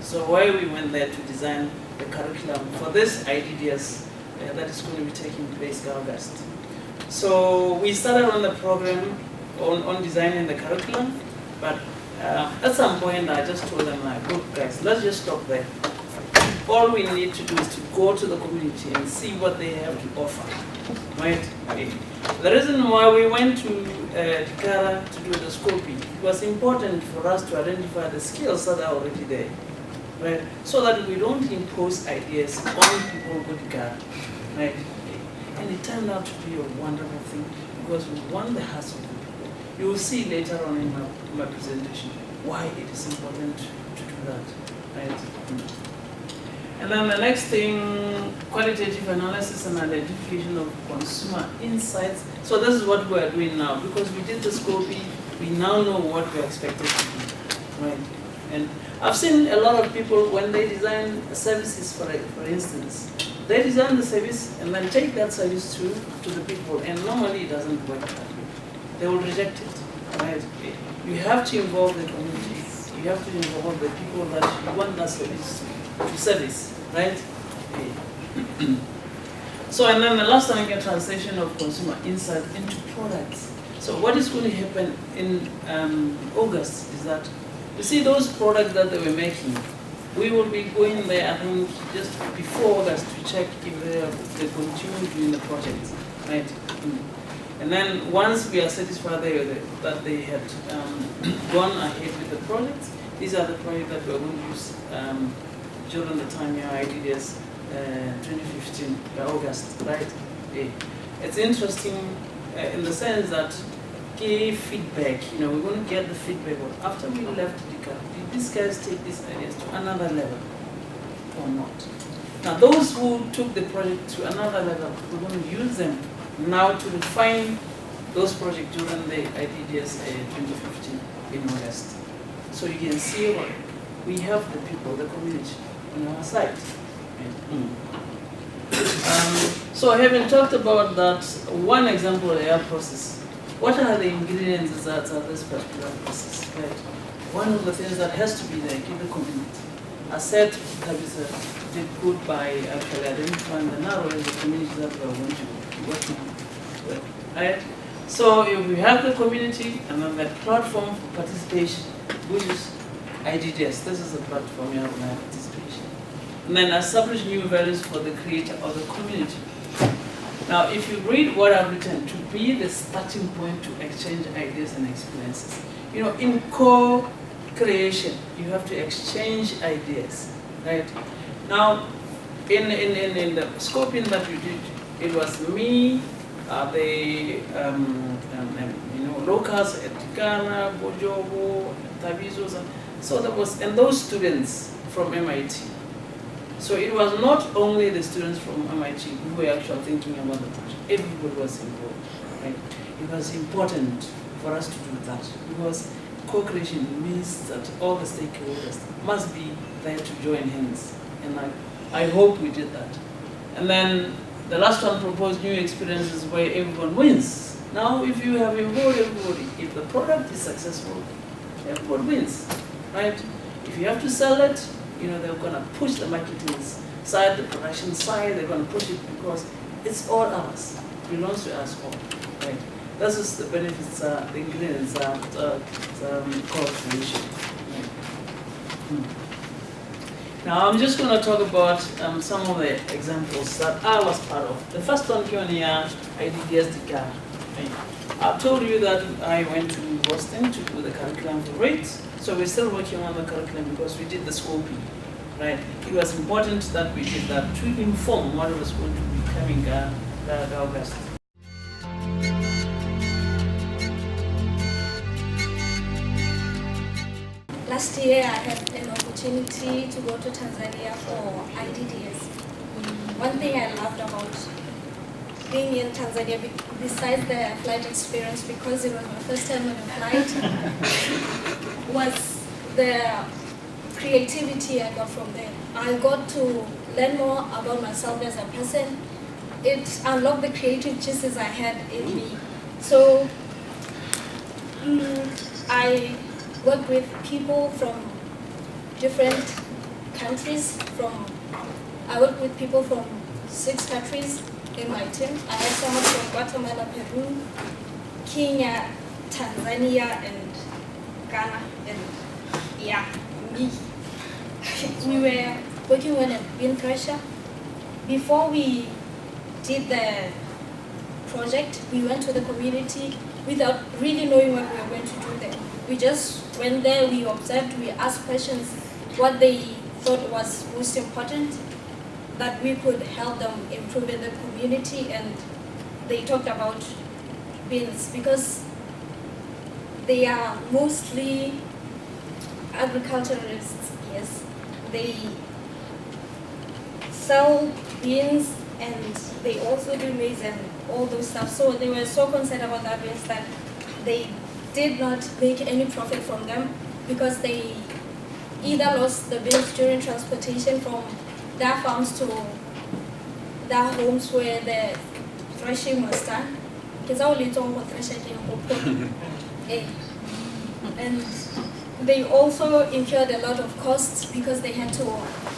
So why we went there to design the curriculum for this IDDS that is going to be taking place in August. So we started on the program on designing the curriculum, but at some point I just told them, like, look guys, let's just stop there. All we need to do is to go to the community and see what they have to offer, right? Okay. The reason why we went to Dkar to do the scoping, it was important for us to identify the skills that are already there, right? So that we don't impose ideas on people who Dkar, right? And it turned out to be a wonderful thing because we won the hearts of the people. You will see later on in my presentation why it is important to do that, right? And then the next thing, qualitative analysis and identification of consumer insights. So this is what we are doing now. Because we did the scoping, we now know what we are expected to do, right? And I've seen a lot of people, when they design services, for instance, they design the service and then take that service to the people, and normally it doesn't work that way. They will reject it, right? You have to involve the communities. You have to involve the people that you want that service to service, right? So, and then the last one, again, translation of consumer insight into products. So what is going to happen in August is that, you see those products that they were making, we will be going there, I think, just before August to check if they continue doing the project, right? And then once we are satisfied that they had gone ahead with the project, these are the projects that we're going to use during the time here, IDDS 2015, by August, right? It's interesting in the sense that give feedback, we're going to get the feedback after we left Dkar. Did these guys take these ideas to another level or not? Now, those who took the project to another level, we're going to use them now to refine those projects during the IDDS 2015 in August. So you can see what we have the people, the community on our side. So having talked about that, one example of the air process, what are the ingredients that are this particular process? Right? One of the things that has to be there in the community. I said Tabitha did good by actually identifying the narrow as the community that we are going to be working with. Right? So if we have the community and then that platform for participation, which is IDDS, this is the platform here for participation. And then establish new values for the creator of the community. Now, if you read what I've written, to be the starting point to exchange ideas and experiences. In co-creation, you have to exchange ideas, right? Now, in the scoping that you did, it was me, the locals at Dkar, Bojobo, Tabizos, so there was, and those students from MIT. So it was not only the students from MIT who were actually thinking about the project. Everybody was involved, right? It was important for us to do that because co-creation means that all the stakeholders must be there to join hands. And I hope we did that. And then the last one proposed new experiences where everyone wins. Now, if you have involved everybody, if the product is successful, everyone wins, right? If you have to sell it, they're going to push the marketing side, the production side, they're going to push it because it's all ours. It belongs to us all, right? This is the benefits, the ingredients that co-creation. Right? Now I'm just going to talk about some of the examples that I was part of. The first one here, IDDS Dkar. I told you that I went to Boston to do the curriculum for rates. So we're still working on the curriculum because we did the scoping, right? It was important that we did that to inform what was going to be coming August. last year I had an opportunity to go to Tanzania for IDDS. One thing I loved about being in Tanzania, besides the flight experience, because it was my first time on a flight, was the creativity I got from there. I got to learn more about myself as a person. It unlocked the creative juices I had in me. So I work with people from different countries. I work with people from 6 countries in my team. I have someone from Guatemala, Peru, Kenya, Tanzania, and Ghana, and me. We were working on a bean thresher. Before we did the project, we went to the community without really knowing what we were going to do there. We just went there, we observed, we asked questions, what they thought was most important, that we could help them improve in the community, and they talked about beans because they are mostly agriculturalists, yes. They sell beans and they also do maize and all those stuff. So they were so concerned about that beans that they did not make any profit from them because they either lost the beans during transportation from their farms to their homes where the threshing was done. And they also incurred a lot of costs because they had to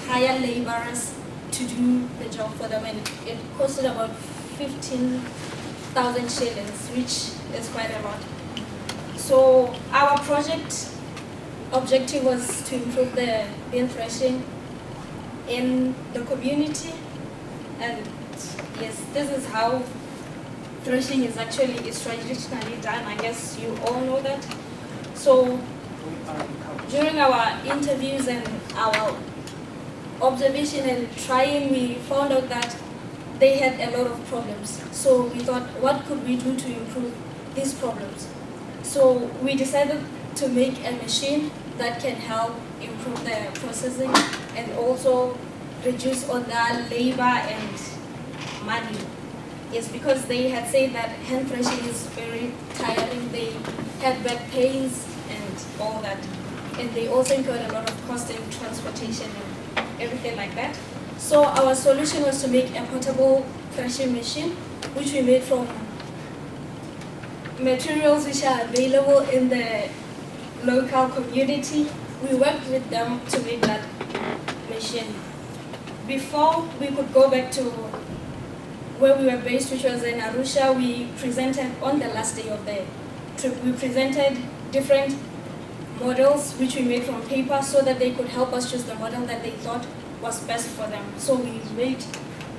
hire laborers to do the job for them, and it costed about 15,000 shillings, which is quite a lot. So our project objective was to improve the bean threshing in the community, and yes, this is how threshing is traditionally done. I guess you all know that. So during our interviews and our observation and trying, we found out that they had a lot of problems. So we thought, what could we do to improve these problems? So we decided to make a machine that can help improve the processing and also reduce all the labor and money. Yes, because they had said that hand threshing is very tiring. They had back pains and all that. And they also incurred a lot of cost in transportation and everything like that. So our solution was to make a portable threshing machine, which we made from materials which are available in the local community. We worked with them to make that machine. Before we could go back to where we were based, which was in Arusha, we presented on the last day of the trip. We presented different models which we made from paper so that they could help us choose the model that they thought was best for them. So we made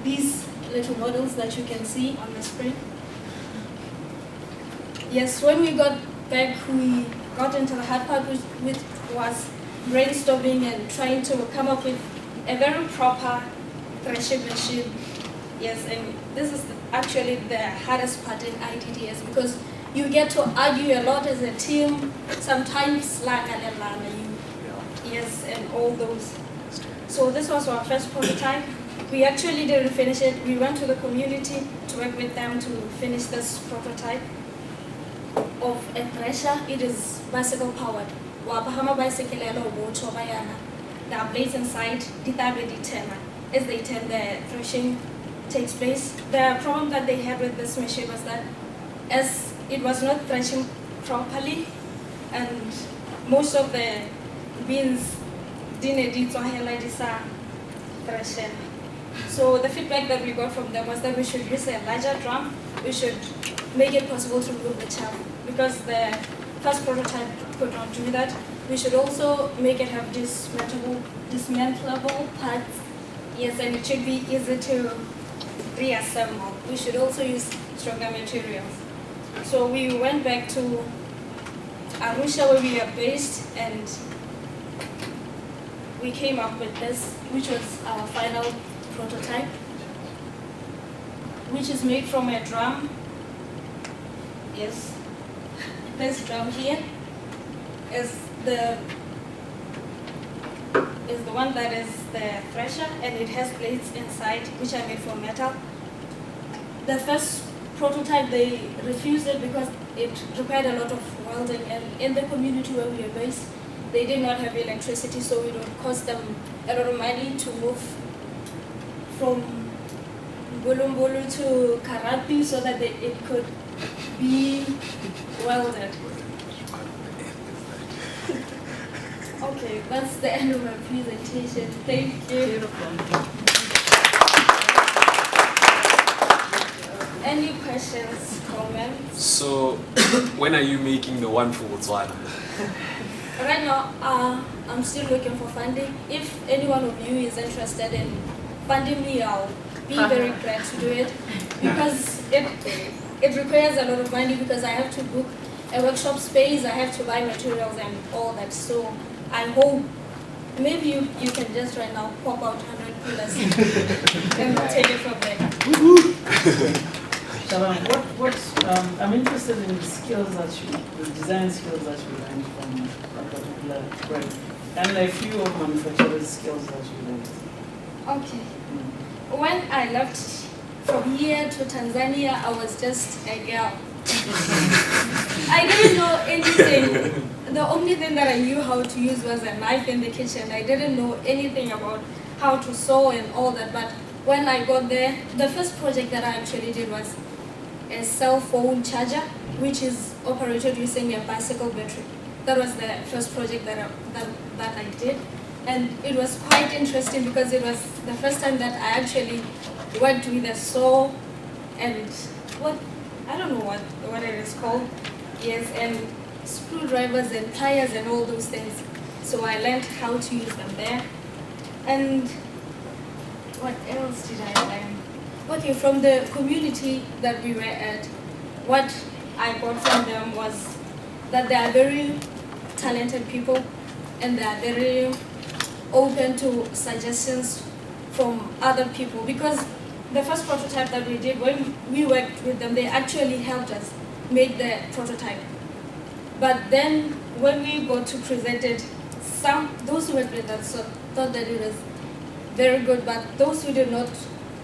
these little models that you can see on the screen. Yes, when we got back, we got into the hard part, which was brainstorming and trying to come up with a very proper threshing machine. Yes, and this is actually the hardest part in IDDS because you get to argue a lot as a team, sometimes yes, and all those. So this was our first prototype. We actually didn't finish it. We went to the community to work with them to finish this prototype of a thresher. It is bicycle powered. There are blades inside, as they turn, the threshing takes place. The problem that they had with this machine was that as it was not threshing properly, and most of the beans didn't threshing. So the feedback that we got from them was that we should use a larger drum. We should make it possible to remove the chaff because the first prototype could not do that. We should also make it have dismantleable parts. Yes, and it should be easy to reassemble. We should also use stronger materials. So we went back to Arusha where we are based, and we came up with this, which was our final prototype, which is made from a drum. Yes, this drum here is the is the one that is the thresher, and it has blades inside, which are made from metal. The first prototype, they refused it because it required a lot of welding, and in the community where we are based, they did not have electricity, so it would cost them a lot of money to move from Bulumbulu to Karapi so that it could be welded. Okay, that's the end of my presentation. Thank you. Any questions, comments? So, when are you making the one for Botswana? Right now, I'm still looking for funding. If any one of you is interested in funding me, I'll be very glad to do it, because it requires a lot of money, because I have to book a workshop space, I have to buy materials and all that. So I hope maybe you can just right now pop out 100 pillars and take it from there. I'm interested in the skills that the design skills that you learned from particular brand, and a few of manufacturing skills that you learned. Okay. When I left from here to Tanzania, I was just a girl. I didn't know anything. The only thing that I knew how to use was a knife in the kitchen. I didn't know anything about how to sew and all that. But when I got there, the first project that I actually did was a cell phone charger, which is operated using a bicycle battery. That was the first project that I did. And it was quite interesting because it was the first time that I actually worked with a saw and I don't know what it is called. Yes, and screwdrivers and pliers and all those things. So I learned how to use them there. And what else did I learn? Okay, from the community that we were at, what I got from them was that they are very talented people and they are very open to suggestions from other people, because the first prototype that we did, when we worked with them, they actually helped us make the prototype. But then when we got to present it, those who worked with us thought that it was very good, but those who did not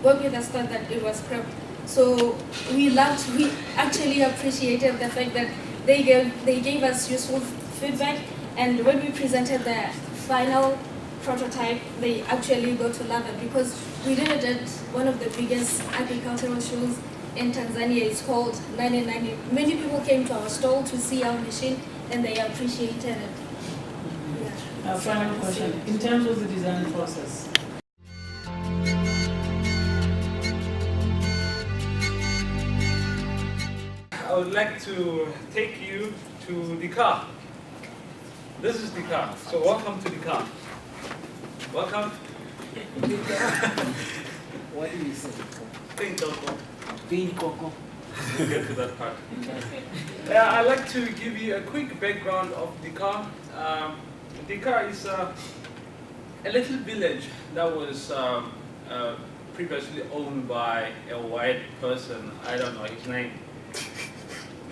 work with us thought that it was crap. So we actually appreciated the fact that they gave us useful feedback, and when we presented the final prototype, they actually got to love it, because we did it at one of the biggest agricultural shows in Tanzania. It's called 1990. Many people came to our stall to see our machine and they appreciated it. Yeah. Final question. In terms of the design process, I would like to take you to Dkar. This is Dkar. So welcome to Dkar. Welcome. what do you say? Thank you. Bean cocoa. We'll get to that part. I'd like to give you a quick background of Dkar. Dkar is a little village that was previously owned by a white person. I don't know his name.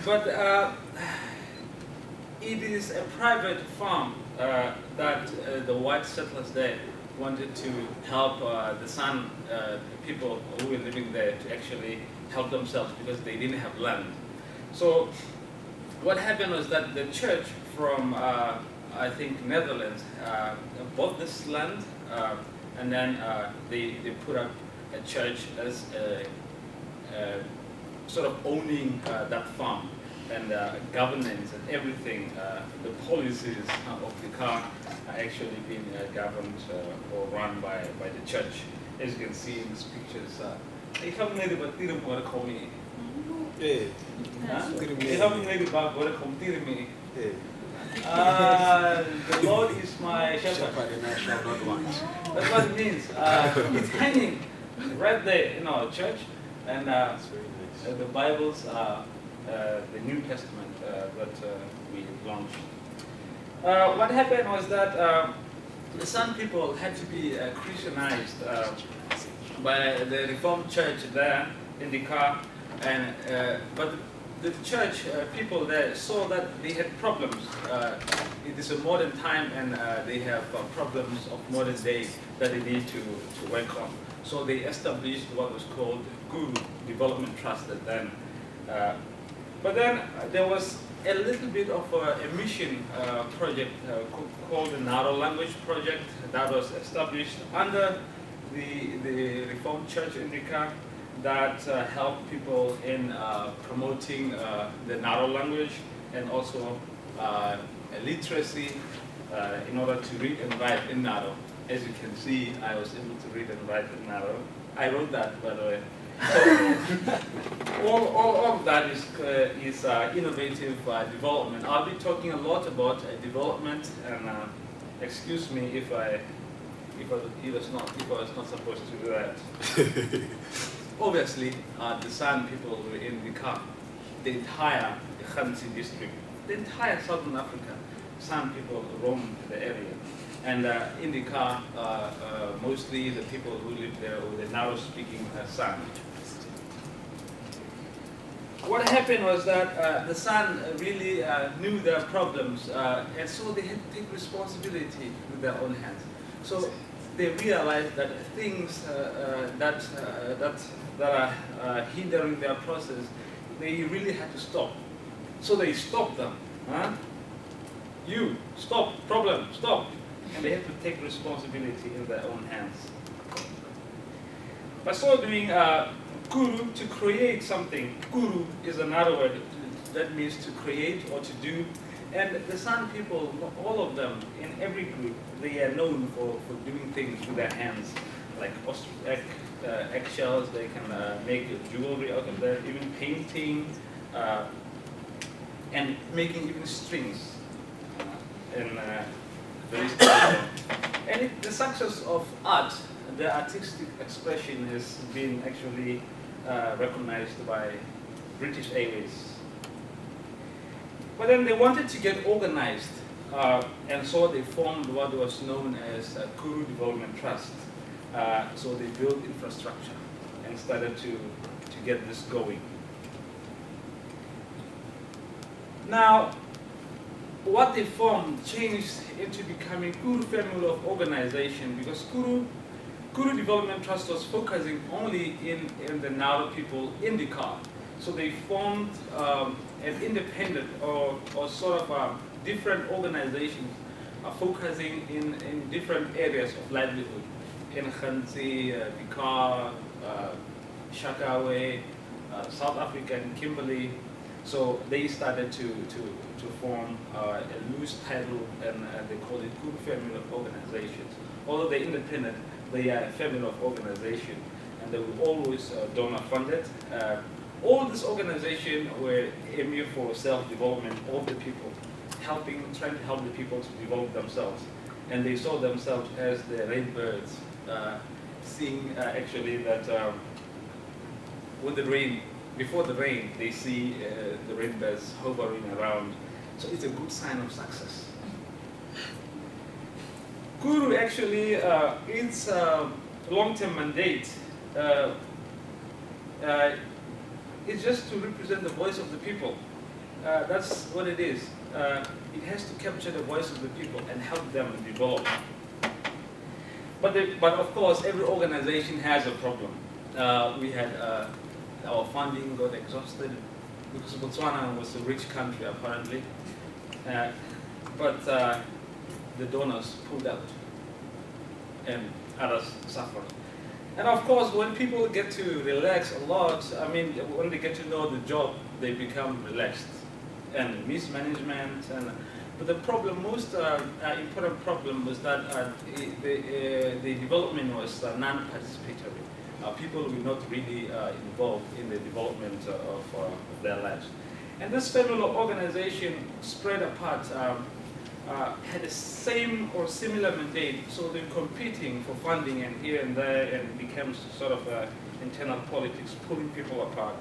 But it is a private farm that the white settlers there wanted to help the San people who were living there to actually help themselves, because they didn't have land. So what happened was that the church from I think Netherlands bought this land, and then they put up a church as sort of owning that farm, and governance and everything, the policies of the car are actually being governed or run by the church. As you can see in these pictures, they haven't made it, they don't want to call me. They haven't made it, but what call me. The Lord is my shepherd. That's what it means. It's hanging right there in our church, and the Bibles are the New Testament that we launched. What happened was that the San people had to be Christianized by the Reformed Church there in Dkar, and but the church people there saw that they had problems. It is a modern time, and they have problems of modern day that they need to work on. So they established what was called Guru Development Trust at then. But then there was a little bit of a mission project called the Naro Language Project that was established under the Reformed Church in Dkar that helped people in promoting the Naro language and also literacy in order to read and write in Naro. As you can see, I was able to read and write in Naro. I wrote that, by the way. So, all of that is innovative development. I'll be talking a lot about development, and excuse me if I was not supposed to do that. Obviously, the San people were in Dkar, the entire Khansi district, the entire southern Africa. San people roamed the area. And in Dkar, mostly the people who lived there were the Naro-speaking San. What happened was that the San really knew their problems, and so they had to take responsibility with their own hands. So they realized that things that are hindering their process, they really had to stop. So they stopped them. You, stop, problem, stop. And they have to take responsibility in their own hands. By so doing, Guru, to create something, Guru is another word that means to create or to do. And the San people, all of them, in every group, they are known for doing things with their hands, like eggshells, they can make jewelry out of that, even painting, and making even strings. And the success of art, the artistic expression has been actually recognized by British Airways. But then they wanted to get organized, and so they formed what was known as a Guru Development Trust. So they built infrastructure and started to get this going. Now, what they formed changed into becoming Guru family of organization, because Guru Development Trust was focusing only in the Naro people in Dkar. So they formed an independent or sort of different organizations focusing in different areas of livelihood. In Khansi, Dkar, Shakawe, South Africa, and Kimberley. So they started to form a loose title, and they call it Guru Family of Organizations. Although they're independent, they are a family of organization, and they were always donor funded. All this organization were aiming for self-development of the people, trying to help the people to develop themselves. And they saw themselves as the red birds, seeing actually that with the rain, before the rain, they see the red birds hovering around. So it's a good sign of success. Guru actually, its long-term mandate is just to represent the voice of the people. That's what it is. It has to capture the voice of the people and help them develop. But of course, every organization has a problem. We had our funding got exhausted because Botswana was a rich country apparently, but the donors pulled out and others suffered. And of course, when people get to relax a lot, I mean, when they get to know the job, they become relaxed. And mismanagement, but the problem, most important problem was that the development was non-participatory. People were not really involved in the development of their lives. And this family organization spread apart, had the same or similar mandate, so they're competing for funding and here and there, and it becomes sort of internal politics, pulling people apart.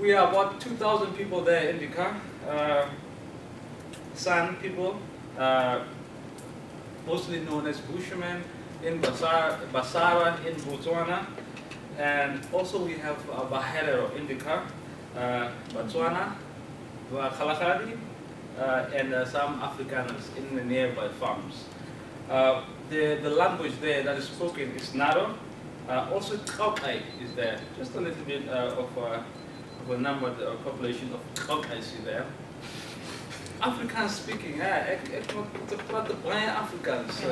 We are about 2,000 people there in Dkar, San people, mostly known as Bushmen, in Basara in Botswana. And also we have Baherero in Dkar, Botswana, Kalahari, and some Afrikaners in the nearby farms. The language there that is spoken is Naro. Also Kaukai is there, just a little bit of a number, the population of Kaukai is there. Afrikaans speaking, the blind Afrikaans.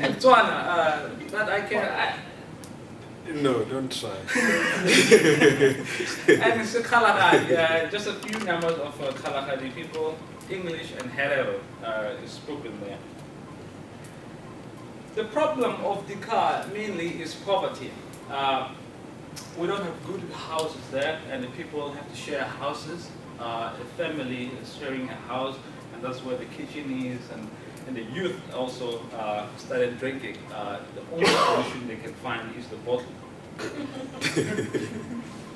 Botswana, but I can. No, don't try. And it's Kalahari, just a few numbers of Kalahari people, English and Herero is spoken there. The problem of Dkar mainly is poverty. We don't have good houses there, and the people have to share houses. A family is sharing a house, and that's where the kitchen is, and the youth also started drinking. The only solution they can find is the bottle.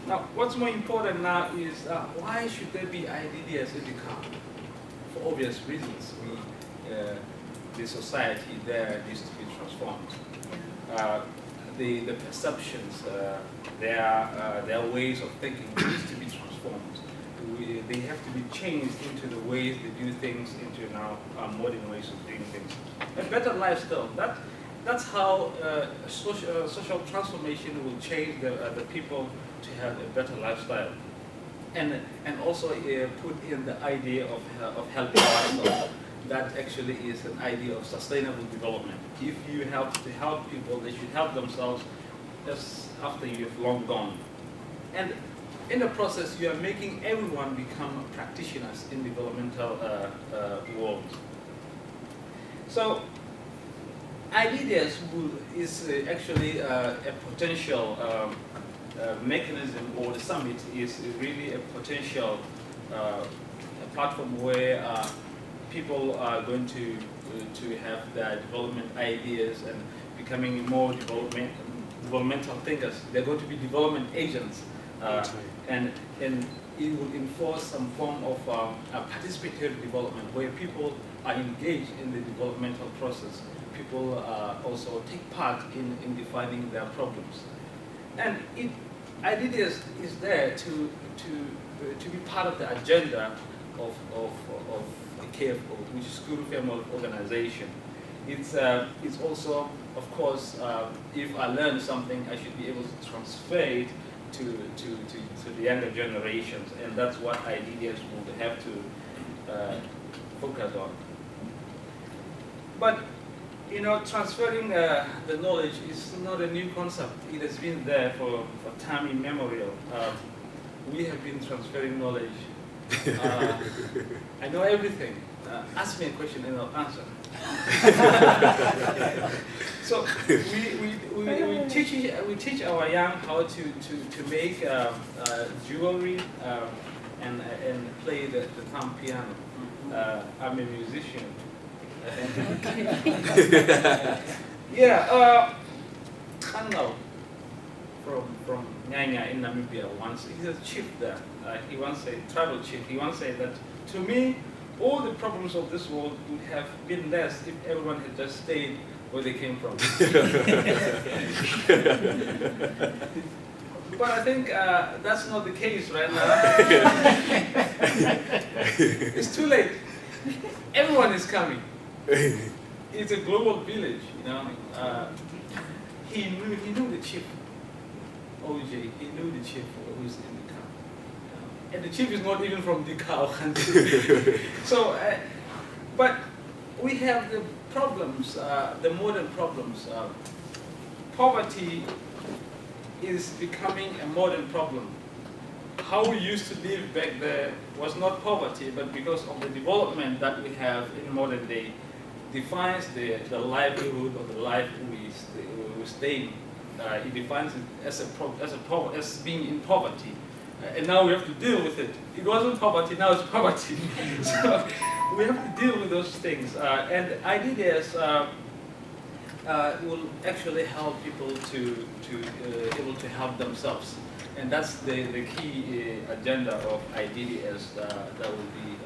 Now, what's more important now is why should there be IDDS in Dkar? For obvious reasons. The society there needs to be transformed. The perceptions, their ways of thinking needs to be transformed. They have to be changed into the ways they do things, into now modern ways of doing things. A better lifestyle. That's how social transformation will change the people to have a better lifestyle. And also put in the idea of healthy lifestyle. That actually is an idea of sustainable development. If you help to help people, they should help themselves just after you've long gone. And in the process, you are making everyone become practitioners in developmental world. So, IDDS is actually a potential mechanism, or the summit is really a potential platform where people are going to have their development ideas and becoming more developmental thinkers. They're going to be development agents. And it will enforce some form of participatory development where people are engaged in the developmental process. People also take part in defining their problems. And IDDS is there to be part of the agenda of the KFO, which is Guru Family Organization. It's also, of course, if I learn something, I should be able to transfer it to the younger generations, and that's what IDDS will have to focus on. But transferring the knowledge is not a new concept. It has been there for time immemorial. We have been transferring knowledge. I know everything. Ask me a question and I'll answer. So we teach our young how to make jewelry and play the thumb piano. I'm a musician. Yeah, Kano from Nyanya in Namibia once, he's a chief there. He once said, tribal chief, he once said that, to me, all the problems of this world would have been less if everyone had just stayed where they came from. But I think that's not the case right now. It's too late. Everyone is coming. It's a global village, He knew the chief, OJ. He knew the chief who's in the camp. And the chief is not even from Dkar country. So, but we have the problems, the modern problems. Poverty is becoming a modern problem. How we used to live back there was not poverty, but because of the development that we have in modern day, defines the livelihood of the life we stay in. It defines it as being in poverty. And now we have to deal with it. It wasn't poverty, now it's poverty. So we have to deal with those things. And IDDS will actually help people to able to help themselves. And that's the key agenda of IDDS that will be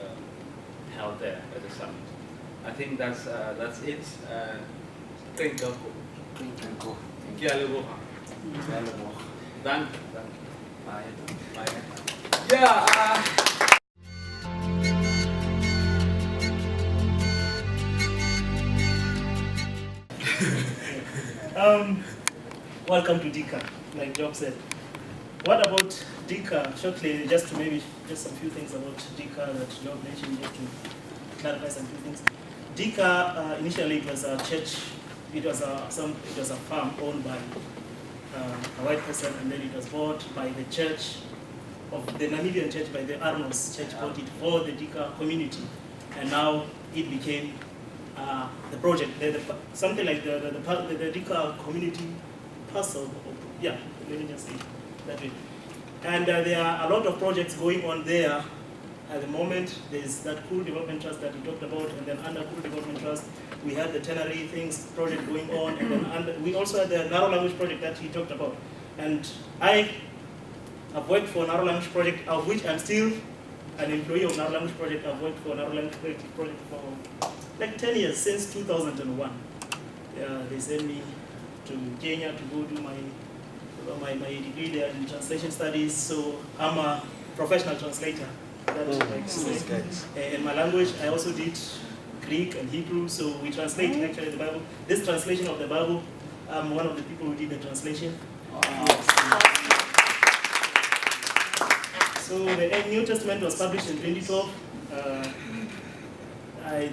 held there at the summit. I think that's it. Thank you. Dank. Yeah. Welcome to Dkar, like Job said. What about Dkar? Shortly, just some few things about Dkar that Job mentioned, just to clarify some few things. Dkar, initially it was a church. It was a farm owned by a white person, and then it was bought by the church of the Namibian church, by the Arnos church, bought it for the Dkar community, and now it became the project, something like the Dkar community parcel. Yeah, let me just say that way. And there are a lot of projects going on there at the moment. There's that Kuru Development Trust that we talked about, and then under Kuru Development Trust, we had the Tenary things project going on, and then we also had the Narrow Language project that he talked about. And I have worked for Narrow Language project, of which I'm still an employee of Narrow Language project. I've worked for Narrow Language project for like 10 years, since 2001. They sent me to Kenya to go do my degree there in translation studies. So I'm a professional translator. In my language, I also did Greek and Hebrew, so we translate actually the Bible. This translation of the Bible, I'm one of the people who did the translation. So the New Testament was published in 2012.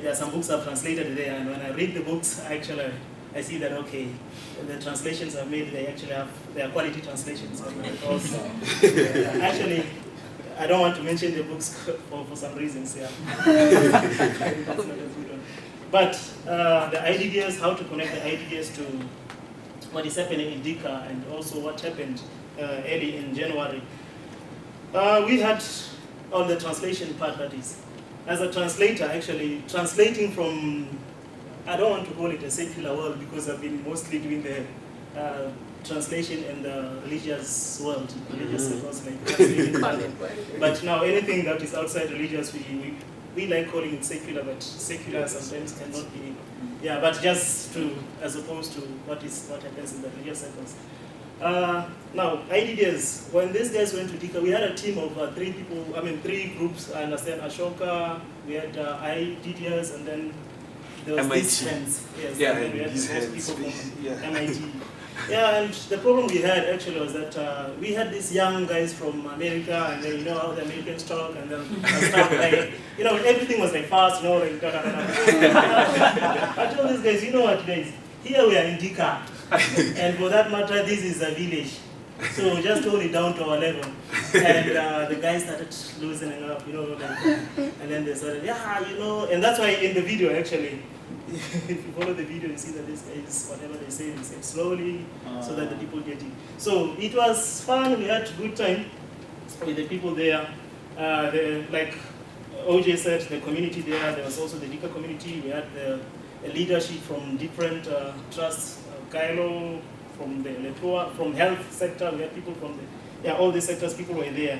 There are some books I've translated there, and when I read the books, I see that, okay, the translations I've made, they are quality translations. Because, actually, I don't want to mention the books for some reasons, yeah. But the IDDS, how to connect the IDDS to what is happening in Dkar, and also what happened early in January. We had on the translation part, that is, as a translator, actually, translating from, I don't want to call it a secular world, because I've been mostly doing the translation in the religious world, religious circles, like translating. But now anything that is outside religious, we like calling it secular, but secular sometimes cannot be. Yeah, but just to, as opposed to what happens in the religious circles. Now, IDDS, when these guys went to Dkar, we had a team of three groups. I understand Ashoka, we had IDDS, and then there was these hands. Yes, yeah, and then we had these those hands, people from yeah. MIT. Yeah, and the problem we had actually was that we had these young guys from America, and then you know how the Americans talk, and then stuff like, you know, everything was like fast, you know, like da da da da. I told these guys, you know what, guys, here we are in Dkar, and for that matter, this is a village. So just tone it down to our level. And the guys started loosening up, you know, like, and then they started, yeah, you know, and that's why in the video actually, if you follow the video, you see that these guys, whatever they say slowly, so that the people get it. So it was fun, we had a good time with the people there. Like OJ said, the community there was also the Dkar community. We had the leadership from different trusts, Kailo, from the Letua, from health sector, we had people from all these sectors, people were there.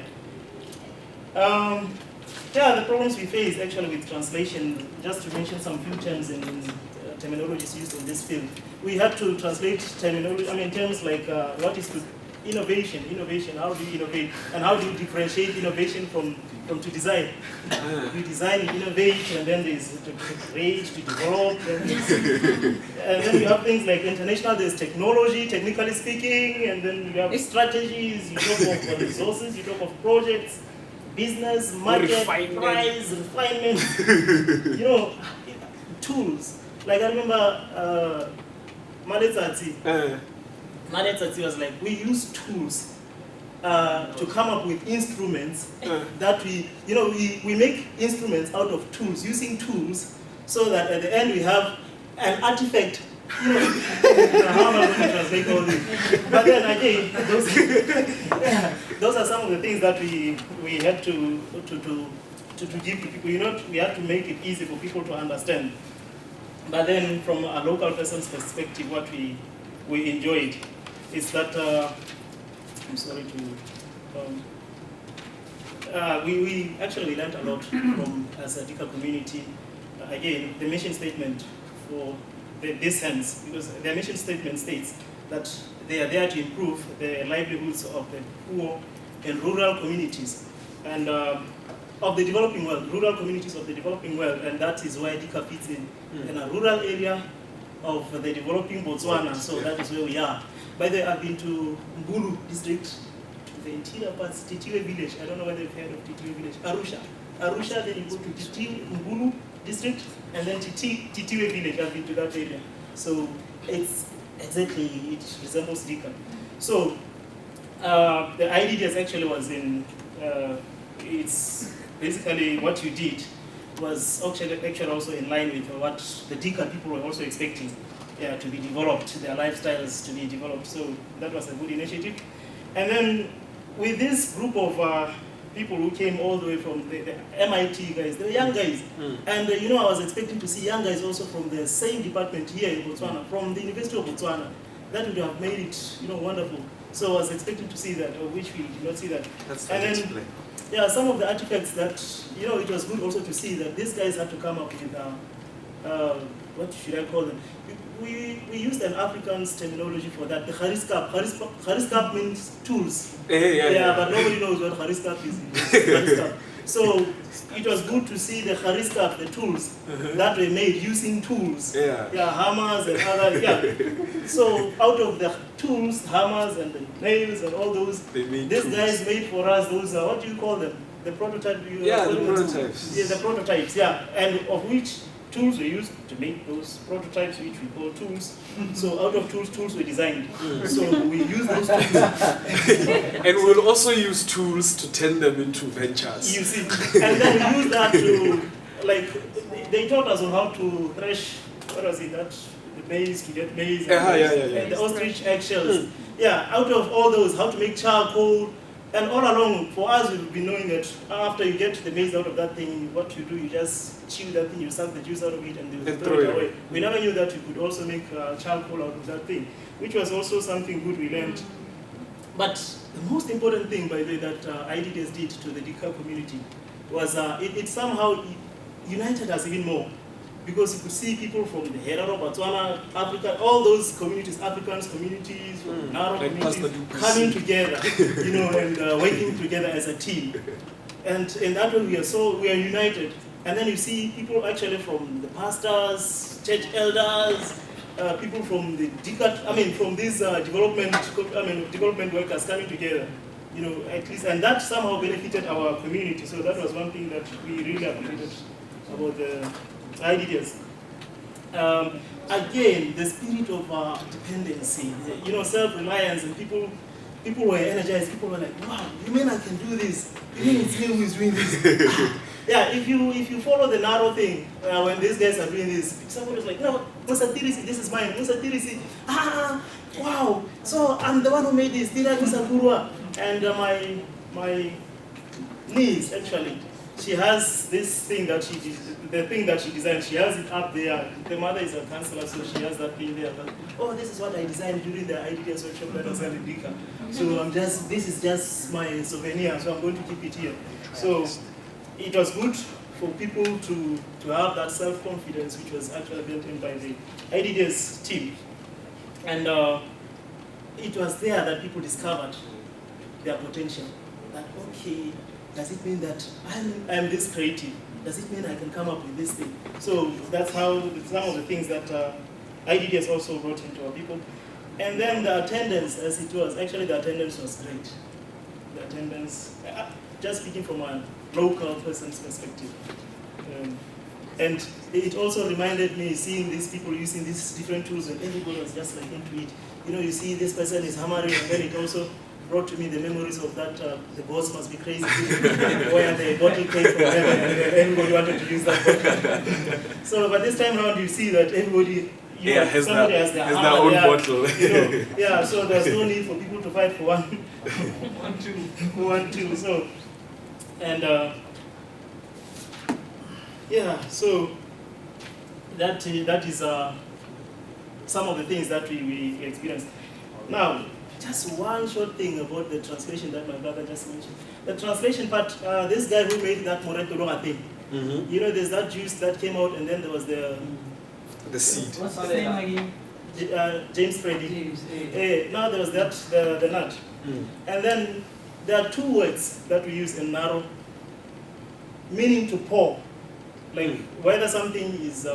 The problems we face actually with translation, just to mention some few terms in terminologies used in this field. We had to translate terminology, terms like what is innovation, how do you innovate, and how do you differentiate innovation from to design. You design, you innovate, and then there's to create, to develop, and then you have things like international, there's technology, technically speaking, and then you have strategies, you talk of resources, you talk of projects, business, market, price, refinement, you know, tools. Like I remember Madetsatsi was like, we use tools to come up with instruments that we make instruments out of tools, using tools, so that at the end we have an artifact. You know, how am I going to translate all this? But then again, those are some of the things that we had to give to people. You know, we have to make it easy for people to understand. But then, from a local person's perspective, what we enjoyed is that I'm sorry to. We actually learned a lot from as a Dkar community. Again, the mission statement for this sense, because their mission statement states that they are there to improve the livelihoods of the poor and rural communities and of the developing world, rural communities of the developing world, and that is where Dkar fits in a rural area of the developing Botswana. So that is where we are. By the way, I've been to Mbulu district, the interior parts, Titiwe village. I don't know whether you've heard of Titiwe village. Arusha, then you go to Mbulu district, and then Titiwe village. I've been to that area. So it's exactly, it resembles Dkar. So the IDDS actually was in, it's basically what you did was actually also in line with what the Dkar people were also expecting to be developed, their lifestyles to be developed. So that was a good initiative. And then with this group of people who came all the way from the MIT guys, they were young guys. And I was expecting to see young guys also from the same department here in Botswana, from the University of Botswana. That would have made it, wonderful. So I was expecting to see that, of which we did not see that. That's and then, yeah, some of the artifacts that, it was good also to see that these guys had to come up with, what should I call them? We used an Afrikaans terminology for that, the Hariskap. Hariskap means tools. Yeah, but nobody knows what Hariskap is. Hariskap. So it was good to see the Hariskap, the tools that were made using tools. Yeah, hammers and other, So out of the tools, hammers and the nails and all those, these guys made for us those, what do you call them? The prototype? The prototypes. Yeah, the prototypes, yeah. And of which tools were used to make those prototypes, which we call tools. So out of tools were designed. So we use those tools. And we'll also use tools to turn them into ventures. You see, and then we use that to, they taught us on how to thresh, what was it, that the maize, to get maize, and the ostrich eggshells. Yeah, out of all those, how to make charcoal. And all along, for us, we've been knowing that after you get the maize out of that thing, what you do, you just chew that thing, you suck the juice out of it, and you throw it away. We never knew that you could also make charcoal out of that thing, which was also something good we learned. But the most important thing, by the way, that IDDS did to the Dkar community was it somehow united us even more. Because you could see people from the Herero, Botswana, Africa, all those communities, Africans communities, Naro communities, coming together, and working together as a team. And in that way, we are united. And then you see people actually from the pastors, church elders, people from the Dkar, from these development workers coming together. At least, and that somehow benefited our community. So that was one thing that we really appreciated about the IDDS. Again, the spirit of dependency, self-reliance, and people were energized. People were like, "Wow, you mean I can do this? You mean it's me who is doing this?" Yeah, if you follow the narrow thing, when these guys are doing this, somebody was like, "No, Musa Tirisi, this is mine. Musa Tirisi, wow! So I'm the one who made this. Tira Musa Kurwa." And my niece actually, she has this thing that she did. The thing that she designed, she has it up there. The mother is a counselor, so she has that thing there. But, this is what I designed during the IDDS workshop that I was in Dkar. So this is just my souvenir, so I'm going to keep it here. So it was good for people to have that self-confidence, which was actually built in by the IDDS team. And it was there that people discovered their potential. That, okay, does it mean that I'm this creative? Does it mean I can come up with this thing? So that's how some of the things that IDDS also brought into our people. And then the attendance, as it was, actually the attendance was great. The attendance, just speaking from a local person's perspective. And it also reminded me seeing these people using these different tools, and everybody was just like into it. You see this person is hammering, and then it also brought to me the memories of that, the boss must be crazy, where the bottle came from heaven, and everybody wanted to use that bottle. So, but this time around, you see that everybody, somebody has their own bottle. So there's no need for people to fight for one, two. So, and so that is some of the things that we experienced. Now, just one short thing about the translation that my brother just mentioned. The translation part, this guy who made that Moretoro thing, there's that juice that came out, and then there was the seed. What's his name again? James Freddy. James, Now there was that, the nut. And then there are two words that we use in Naro, meaning to pour. Like whether something is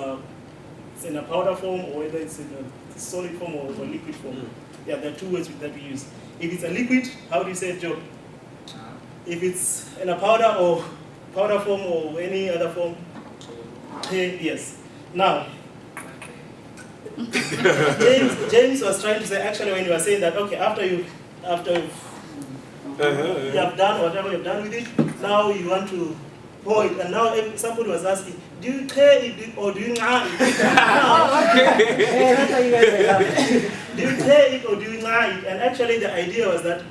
it's in a powder form or whether it's in a solid form or liquid form. Yeah, there are two words that we use. If it's a liquid, how do you say it, Joe? If it's in a powder form or any other form, yes. Now, James was trying to say, actually, when you were saying that, okay, after you have done whatever you've done with it, now you want to pour it, and now somebody was asking, do you tear it or do you nga it? That's how you guys are laughing. Do you tear it or do you nga it? And actually the idea was that,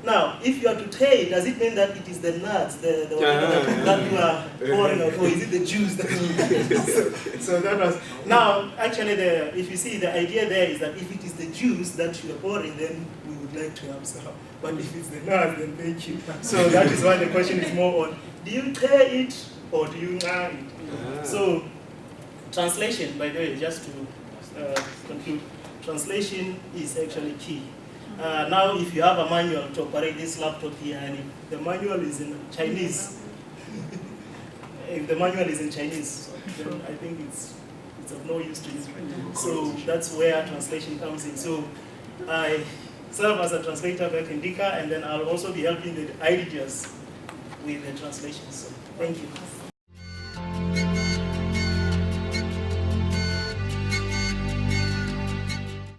now, if you are to tear it, does it mean that it is the nuts, the whatever that you are pouring out, or is it the juice that you so that was, now, actually, if you see, the idea there is that if it is the juice that you are pouring, then we would like to have some. But if it's the nuts, then thank you. So that is why the question is more on, do you tear it or do you nga it? So, translation, by the way, just to conclude, translation is actually key. Now, if you have a manual to operate this laptop here, and if the manual is in Chinese, then I think it's of no use to you. So that's where translation comes in. So I serve as a translator back in Dkar, and then I'll also be helping the IDDS with the translations. So thank you.